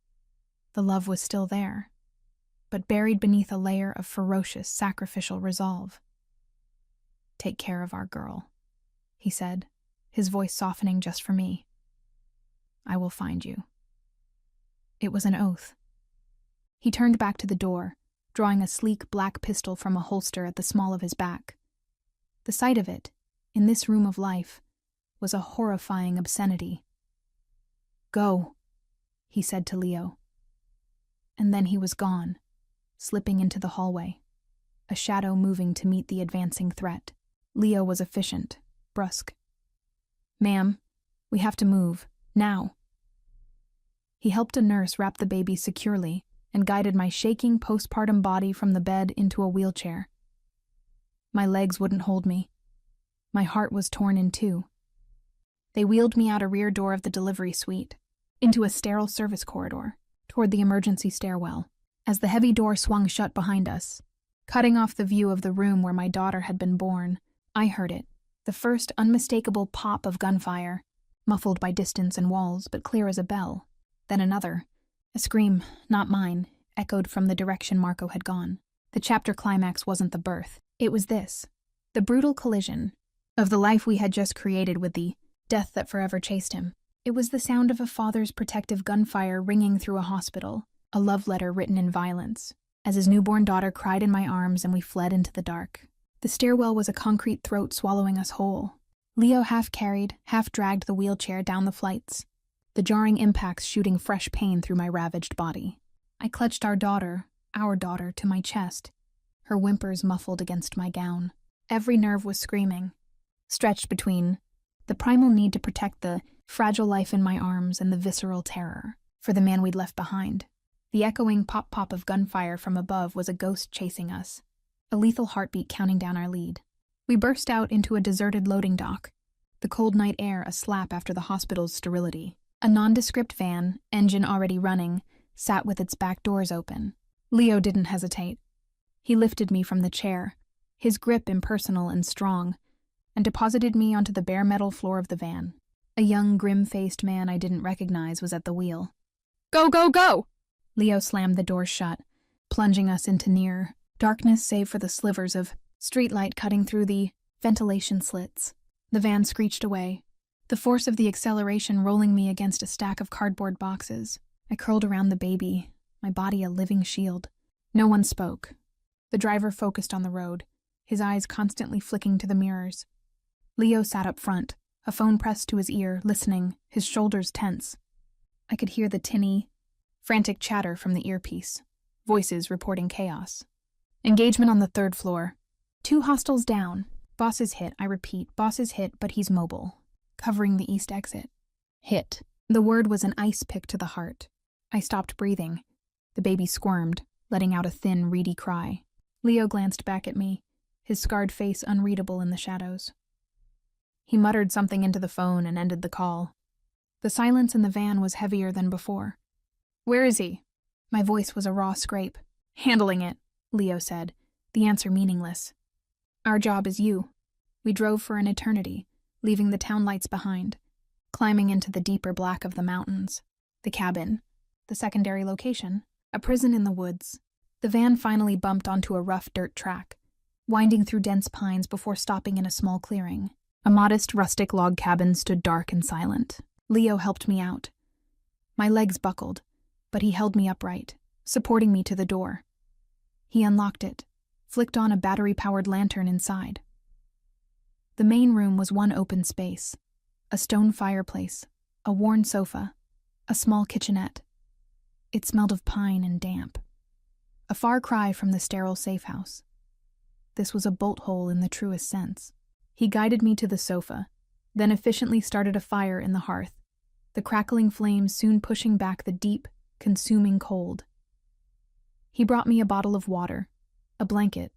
The love was still there, but buried beneath a layer of ferocious, sacrificial resolve. "Take care of our girl," he said, his voice softening just for me. "I will find you." It was an oath. He turned back to the door, drawing a sleek black pistol from a holster at the small of his back. The sight of it, in this room of life, was a horrifying obscenity. "Go," he said to Leo. And then he was gone, slipping into the hallway, a shadow moving to meet the advancing threat. Leo was efficient, brusque. "Ma'am, we have to move, now." He helped a nurse wrap the baby securely and guided my shaking postpartum body from the bed into a wheelchair. My legs wouldn't hold me. My heart was torn in two. They wheeled me out a rear door of the delivery suite, into a sterile service corridor, toward the emergency stairwell. As the heavy door swung shut behind us, cutting off the view of the room where my daughter had been born, I heard it, the first unmistakable pop of gunfire, muffled by distance and walls, but clear as a bell. Then another, a scream, not mine, echoed from the direction Marco had gone. The chapter climax wasn't the birth. It was this, the brutal collision of the life we had just created with the death that forever chased him. It was the sound of a father's protective gunfire ringing through a hospital, a love letter written in violence, as his newborn daughter cried in my arms and we fled into the dark. The stairwell was a concrete throat swallowing us whole. Leo half-carried, half-dragged the wheelchair down the flights, the jarring impacts shooting fresh pain through my ravaged body. I clutched our daughter, to my chest, her whimpers muffled against my gown. Every nerve was screaming, stretched between The primal need to protect the fragile life in my arms and the visceral terror for the man we'd left behind. The echoing pop-pop of gunfire from above was a ghost chasing us, a lethal heartbeat counting down our lead. We burst out into a deserted loading dock, the cold night air a slap after the hospital's sterility. A nondescript van, engine already running, sat with its back doors open. Leo didn't hesitate. He lifted me from the chair, his grip impersonal and strong, and deposited me onto the bare metal floor of the van. A young, grim-faced man I didn't recognize was at the wheel. "Go, go, go!" Leo slammed the door shut, plunging us into near darkness save for the slivers of streetlight cutting through the ventilation slits. The van screeched away, the force of the acceleration rolling me against a stack of cardboard boxes. I curled around the baby, my body a living shield. No one spoke. The driver focused on the road, his eyes constantly flicking to the mirrors. Leo sat up front, a phone pressed to his ear, listening, his shoulders tense. I could hear the tinny, frantic chatter from the earpiece, voices reporting chaos. Engagement on the 3rd floor. 2 hostiles down. Boss is hit, I repeat, boss is hit, but he's mobile. Covering the east exit. Hit. The word was an ice pick to the heart. I stopped breathing. The baby squirmed, letting out a thin, reedy cry. Leo glanced back at me, his scarred face unreadable in the shadows. He muttered something into the phone and ended the call. The silence in the van was heavier than before. "Where is he?" My voice was a raw scrape. "Handling it," Leo said, the answer meaningless. "Our job is you." We drove for an eternity, leaving the town lights behind, climbing into the deeper black of the mountains. The cabin, the secondary location, a prison in the woods. The van finally bumped onto a rough dirt track, winding through dense pines before stopping in a small clearing. A modest rustic log cabin stood dark and silent. Leo helped me out. My legs buckled, but he held me upright, supporting me to the door. He unlocked it, flicked on a battery-powered lantern inside. The main room was one open space, a stone fireplace, a worn sofa, a small kitchenette. It smelled of pine and damp. A far cry from the sterile safe house. This was a bolt hole in the truest sense. He guided me to the sofa, then efficiently started a fire in the hearth, the crackling flames soon pushing back the deep, consuming cold. He brought me a bottle of water, a blanket,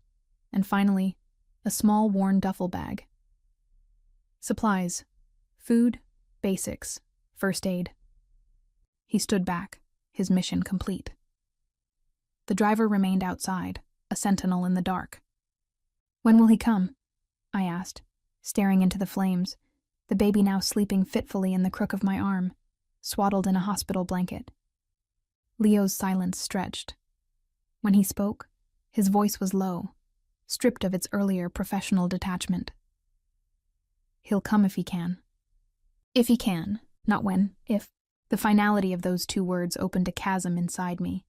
and finally, a small worn duffel bag. Supplies, food, basics, first aid. He stood back, his mission complete. The driver remained outside, a sentinel in the dark. "When will he come?" I asked, staring into the flames, the baby now sleeping fitfully in the crook of my arm, swaddled in a hospital blanket. Leo's silence stretched. When he spoke, his voice was low, stripped of its earlier professional detachment. "He'll come if he can." If he can, not when, if. The finality of those 2 words opened a chasm inside me.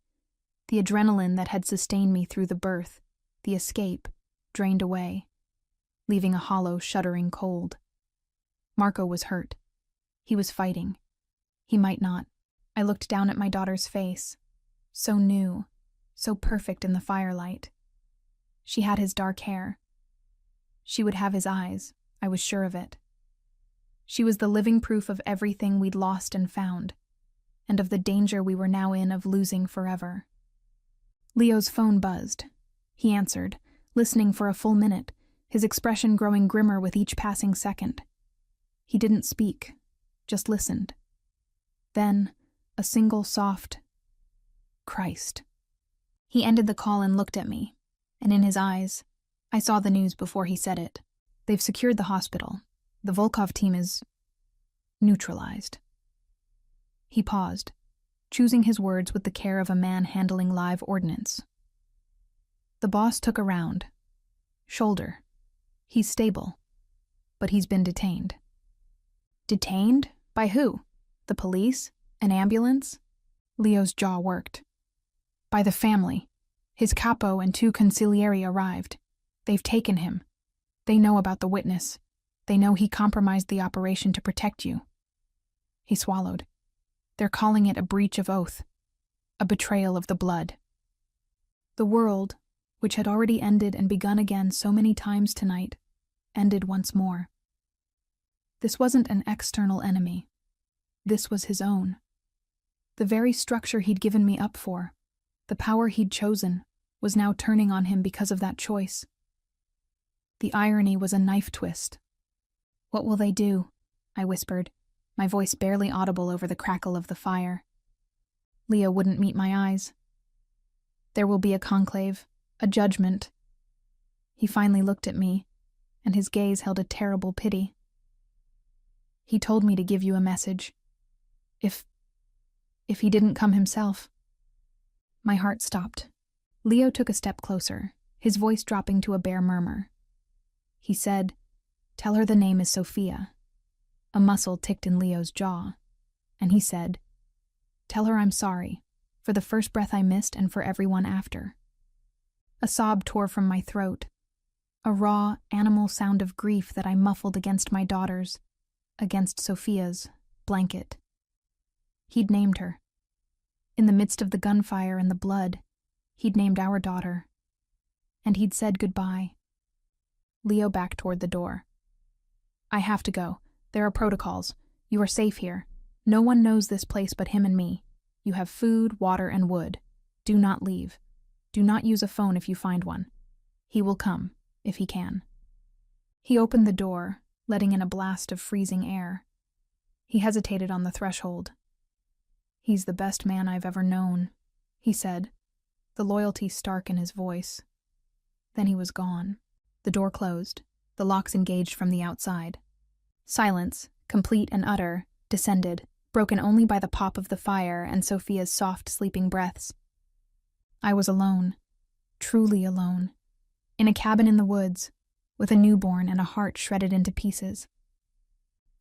The adrenaline that had sustained me through the birth, the escape, drained away, leaving a hollow, shuddering cold. Marco was hurt. He was fighting. He might not. I looked down at my daughter's face, so new, so perfect in the firelight. She had his dark hair. She would have his eyes, I was sure of it. She was the living proof of everything we'd lost and found, and of the danger we were now in of losing forever. Leo's phone buzzed. He answered, listening for a full minute, his expression growing grimmer with each passing second. He didn't speak, just listened. Then, a single soft, "Christ." He ended the call and looked at me, and in his eyes, I saw the news before he said it. "They've secured the hospital. The Volkov team is neutralized." He paused, choosing his words with the care of a man handling live ordnance. The boss took a round. "Shoulder. He's stable, but he's been detained." "Detained? By who? The police? An ambulance?" Leo's jaw worked. "By the family. His capo and 2 consiglieri arrived. They've taken him. They know about the witness. They know he compromised the operation to protect you." He swallowed. "They're calling it a breach of oath, a betrayal of the blood." The world, which had already ended and begun again so many times tonight, ended once more. This wasn't an external enemy. This was his own. The very structure he'd given me up for, the power he'd chosen, was now turning on him because of that choice. The irony was a knife twist. "What will they do?" I whispered, my voice barely audible over the crackle of the fire. Leo wouldn't meet my eyes. "There will be a conclave, a judgment." He finally looked at me, and his gaze held a terrible pity. "He told me to give you a message. If he didn't come himself." My heart stopped. Leo took a step closer, his voice dropping to a bare murmur. He said, "Tell her the name is Sophia." A muscle ticked in Leo's jaw, and he said, "Tell her I'm sorry, for the first breath I missed and for everyone after." A sob tore from my throat, a raw, animal sound of grief that I muffled against my daughter's, against Sophia's, blanket. He'd named her. In the midst of the gunfire and the blood, he'd named our daughter. And he'd said goodbye. Leo backed toward the door. "I have to go. There are protocols. You are safe here. No one knows this place but him and me. You have food, water, and wood. Do not leave. Do not use a phone if you find one. He will come, if he can." He opened the door, letting in a blast of freezing air. He hesitated on the threshold. "He's the best man I've ever known," he said, the loyalty stark in his voice. Then he was gone. The door closed, the locks engaged from the outside. Silence, complete and utter, descended, broken only by the pop of the fire and Sophia's soft, sleeping breaths. I was alone, truly alone, in a cabin in the woods, with a newborn and a heart shredded into pieces.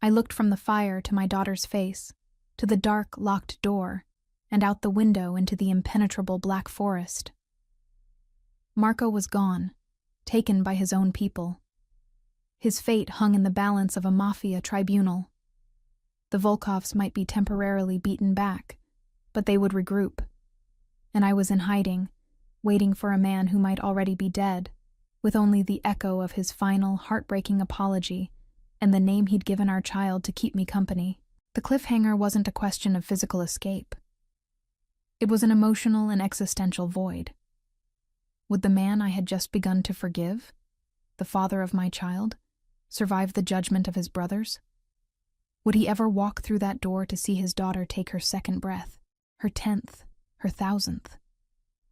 I looked from the fire to my daughter's face, to the dark, locked door, and out the window into the impenetrable black forest. Marco was gone, taken by his own people. His fate hung in the balance of a Mafia tribunal. The Volkovs might be temporarily beaten back, but they would regroup. And I was in hiding, waiting for a man who might already be dead, with only the echo of his final, heartbreaking apology and the name he'd given our child to keep me company. The cliffhanger wasn't a question of physical escape. It was an emotional and existential void. Would the man I had just begun to forgive, the father of my child, survive the judgment of his brothers? Would he ever walk through that door to see his daughter take her second breath, her 10th, her 1000th?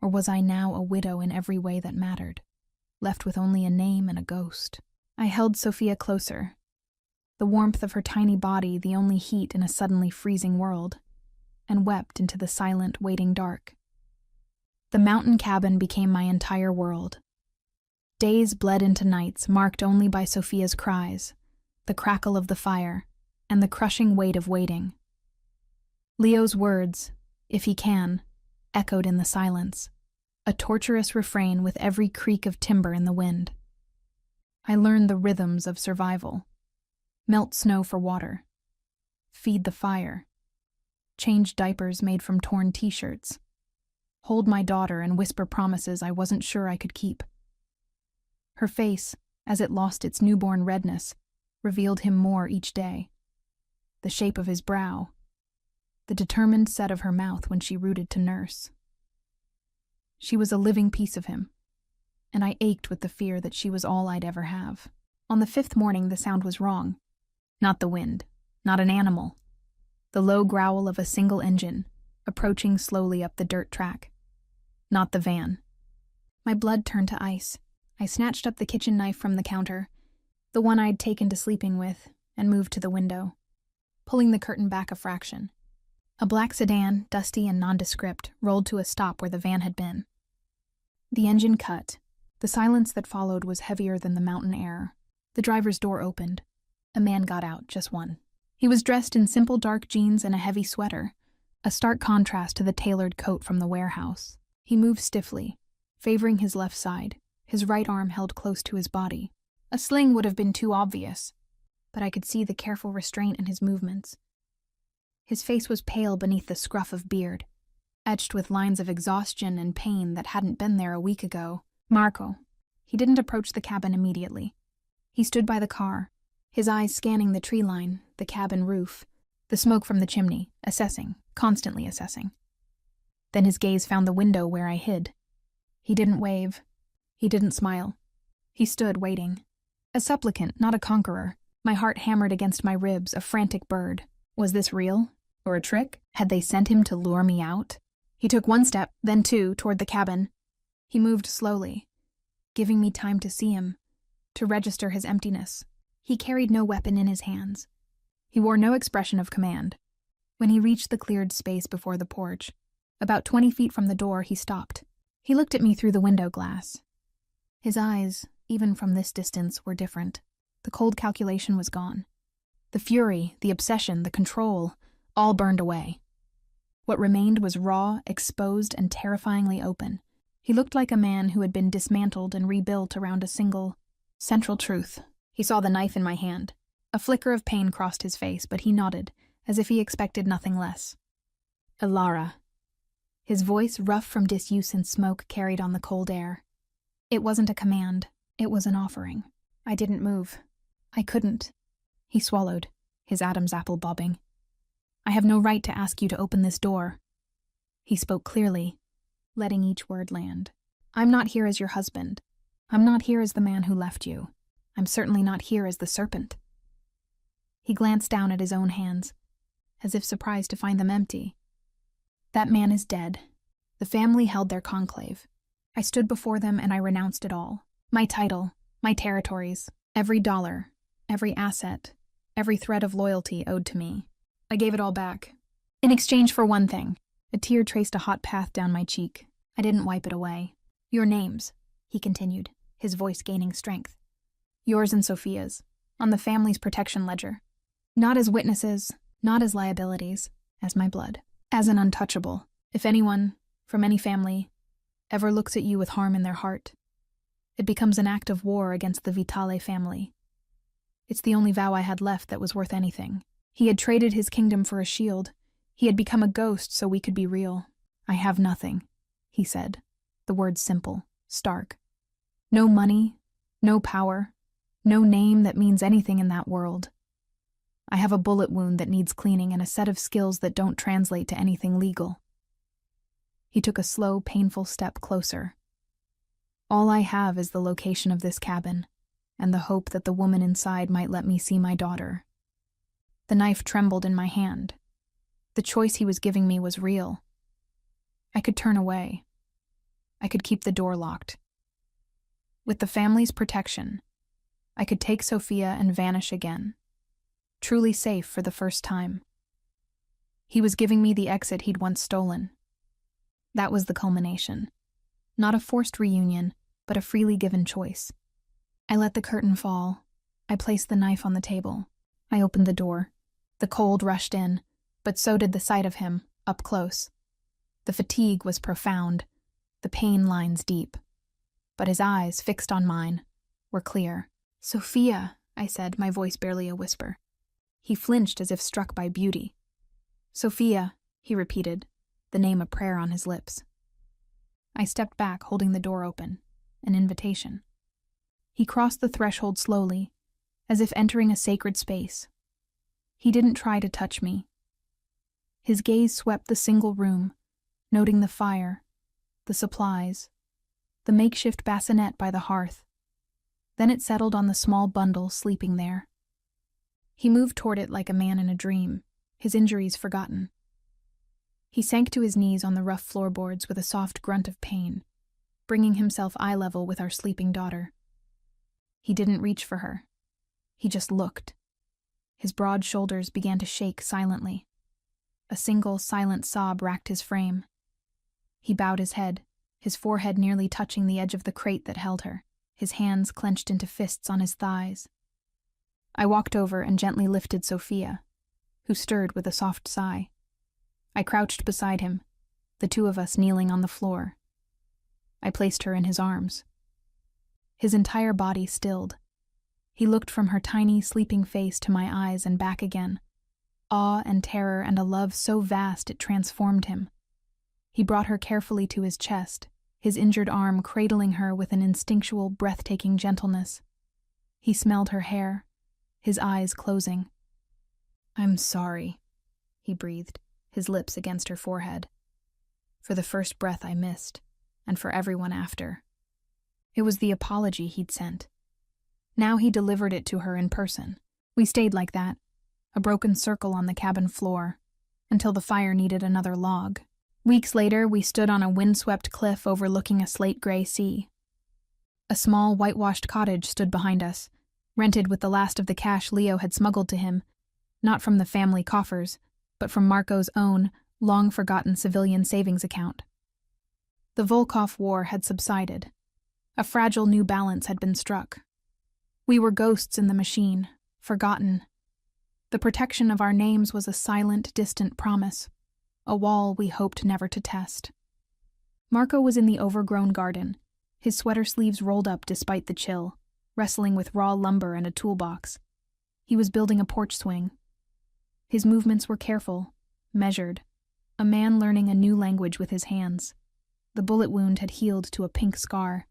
Or was I now a widow in every way that mattered, left with only a name and a ghost? I held Sophia closer, the warmth of her tiny body the only heat in a suddenly freezing world, and wept into the silent, waiting dark. The mountain cabin became my entire world. Days bled into nights marked only by Sophia's cries, the crackle of the fire, and the crushing weight of waiting. Leo's words, "if he can," echoed in the silence, a torturous refrain with every creak of timber in the wind. I learned the rhythms of survival. Melt snow for water. Feed the fire. Change diapers made from torn t-shirts. Hold my daughter and whisper promises I wasn't sure I could keep. Her face, as it lost its newborn redness, revealed him more each day. The shape of his brow. The determined set of her mouth when she rooted to nurse. She was a living piece of him, and I ached with the fear that she was all I'd ever have. On the 5th morning, the sound was wrong. Not the wind, not an animal. The low growl of a single engine, approaching slowly up the dirt track. Not the van. My blood turned to ice. I snatched up the kitchen knife from the counter, the one I'd taken to sleeping with, and moved to the window, pulling the curtain back a fraction. A black sedan, dusty and nondescript, rolled to a stop where the van had been. The engine cut. The silence that followed was heavier than the mountain air. The driver's door opened. A man got out, just one. He was dressed in simple dark jeans and a heavy sweater, a stark contrast to the tailored coat from the warehouse. He moved stiffly, favoring his left side, his right arm held close to his body. A sling would have been too obvious, but I could see the careful restraint in his movements. His face was pale beneath the scruff of beard, etched with lines of exhaustion and pain that hadn't been there a week ago. Marco. He didn't approach the cabin immediately. He stood by the car, his eyes scanning the tree line, the cabin roof, the smoke from the chimney, assessing, constantly assessing. Then his gaze found the window where I hid. He didn't wave. He didn't smile. He stood waiting. A supplicant, not a conqueror. My heart hammered against my ribs, a frantic bird. Was this real? Or a trick? Had they sent him to lure me out? He took one step, then two, toward the cabin. He moved slowly, giving me time to see him, to register his emptiness. He carried no weapon in his hands. He wore no expression of command. When he reached the cleared space before the porch, about 20 feet from the door, he stopped. He looked at me through the window glass. His eyes, even from this distance, were different. The cold calculation was gone. The fury, the obsession, the control, all burned away. What remained was raw, exposed, and terrifyingly open. He looked like a man who had been dismantled and rebuilt around a single, central truth. He saw the knife in my hand. A flicker of pain crossed his face, but he nodded, as if he expected nothing less. Ilara. His voice, rough from disuse and smoke, carried on the cold air. It wasn't a command. It was an offering. I didn't move. I couldn't. He swallowed, his Adam's apple bobbing. I have no right to ask you to open this door. He spoke clearly, letting each word land. I'm not here as your husband. I'm not here as the man who left you. I'm certainly not here as the serpent. He glanced down at his own hands, as if surprised to find them empty. That man is dead. The family held their conclave. I stood before them and I renounced it all. My title, my territories, every dollar, every asset, every thread of loyalty owed to me. I gave it all back. In exchange for one thing. A tear traced a hot path down my cheek. I didn't wipe it away. Your names, he continued, his voice gaining strength. Yours and Sophia's, on the family's protection ledger. Not as witnesses, not as liabilities, as my blood. As an untouchable. If anyone, from any family, ever looks at you with harm in their heart, it becomes an act of war against the Vitale family. It's the only vow I had left that was worth anything. He had traded his kingdom for a shield. He had become a ghost so we could be real. I have nothing, he said, the words simple, stark. No money, no power, no name that means anything in that world. I have a bullet wound that needs cleaning and a set of skills that don't translate to anything legal. He took a slow, painful step closer. All I have is the location of this cabin, and the hope that the woman inside might let me see my daughter. The knife trembled in my hand. The choice he was giving me was real. I could turn away. I could keep the door locked. With the family's protection, I could take Sophia and vanish again, truly safe for the first time. He was giving me the exit he'd once stolen. That was the culmination. Not a forced reunion, but a freely given choice. I let the curtain fall. I placed the knife on the table. I opened the door. The cold rushed in, but so did the sight of him, up close. The fatigue was profound, the pain lines deep. But his eyes, fixed on mine, were clear. Sophia, I said, my voice barely a whisper. He flinched as if struck by beauty. Sophia, he repeated, the name a prayer on his lips. I stepped back, holding the door open, an invitation. He crossed the threshold slowly, as if entering a sacred space. He didn't try to touch me. His gaze swept the single room, noting the fire, the supplies, the makeshift bassinet by the hearth. Then it settled on the small bundle sleeping there. He moved toward it like a man in a dream, his injuries forgotten. He sank to his knees on the rough floorboards with a soft grunt of pain, bringing himself eye level with our sleeping daughter. He didn't reach for her. He just looked. His broad shoulders began to shake silently. A single, silent sob racked his frame. He bowed his head, his forehead nearly touching the edge of the crate that held her, his hands clenched into fists on his thighs. I walked over and gently lifted Sophia, who stirred with a soft sigh. I crouched beside him, the two of us kneeling on the floor. I placed her in his arms. His entire body stilled. He looked from her tiny, sleeping face to my eyes and back again. Awe and terror and a love so vast it transformed him. He brought her carefully to his chest, his injured arm cradling her with an instinctual, breathtaking gentleness. He smelled her hair, his eyes closing. "I'm sorry," he breathed, his lips against her forehead. "For the first breath I missed, and for everyone after." It was the apology he'd sent. Now he delivered it to her in person. We stayed like that, a broken circle on the cabin floor, until the fire needed another log. Weeks later, we stood on a windswept cliff overlooking a slate-gray sea. A small, whitewashed cottage stood behind us, rented with the last of the cash Leo had smuggled to him, not from the family coffers, but from Marco's own, long-forgotten civilian savings account. The Volkov War had subsided. A fragile new balance had been struck. We were ghosts in the machine, forgotten. The protection of our names was a silent, distant promise, a wall we hoped never to test. Marco was in the overgrown garden, his sweater sleeves rolled up despite the chill, wrestling with raw lumber and a toolbox. He was building a porch swing. His movements were careful, measured, a man learning a new language with his hands. The bullet wound had healed to a pink scar.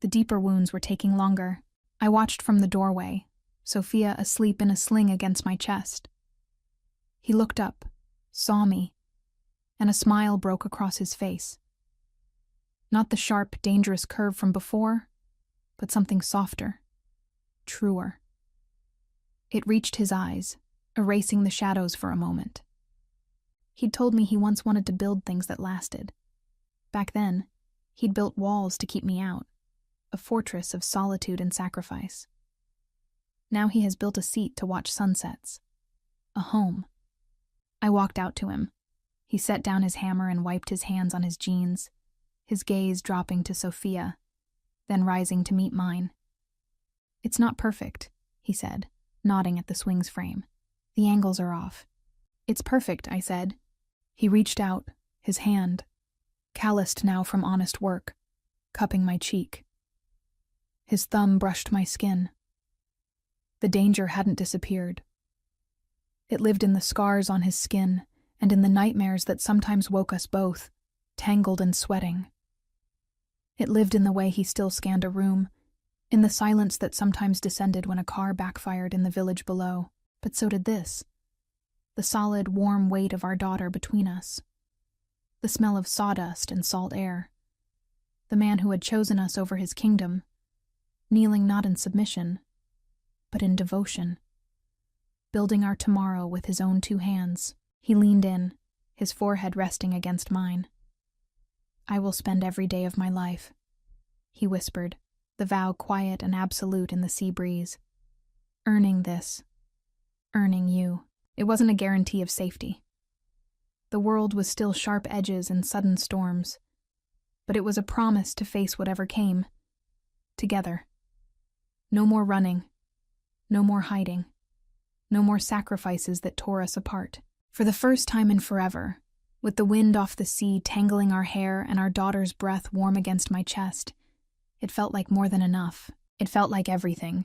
The deeper wounds were taking longer. I watched from the doorway, Sophia asleep in a sling against my chest. He looked up, saw me, and a smile broke across his face. Not the sharp, dangerous curve from before, but something softer, truer. It reached his eyes, erasing the shadows for a moment. He'd told me he once wanted to build things that lasted. Back then, he'd built walls to keep me out, a fortress of solitude and sacrifice. Now he has built a seat to watch sunsets, a home. I walked out to him. He set down his hammer and wiped his hands on his jeans, his gaze dropping to Sophia, then rising to meet mine. "It's not perfect," he said, nodding at the swing's frame. "The angles are off." "It's perfect," I said. He reached out, his hand, calloused now from honest work, cupping my cheek. His thumb brushed my skin. The danger hadn't disappeared. It lived in the scars on his skin and in the nightmares that sometimes woke us both, tangled and sweating. It lived in the way he still scanned a room, in the silence that sometimes descended when a car backfired in the village below. But so did this. The solid, warm weight of our daughter between us. The smell of sawdust and salt air. The man who had chosen us over his kingdom, kneeling not in submission, but in devotion. Building our tomorrow with his own two hands. He leaned in, his forehead resting against mine. "I will spend every day of my life," he whispered, the vow quiet and absolute in the sea breeze. "Earning this. Earning you." It wasn't a guarantee of safety. The world was still sharp edges and sudden storms, but it was a promise to face whatever came. Together. No more running. No more hiding. No more sacrifices that tore us apart. For the first time in forever, with the wind off the sea tangling our hair and our daughter's breath warm against my chest, it felt like more than enough. It felt like everything.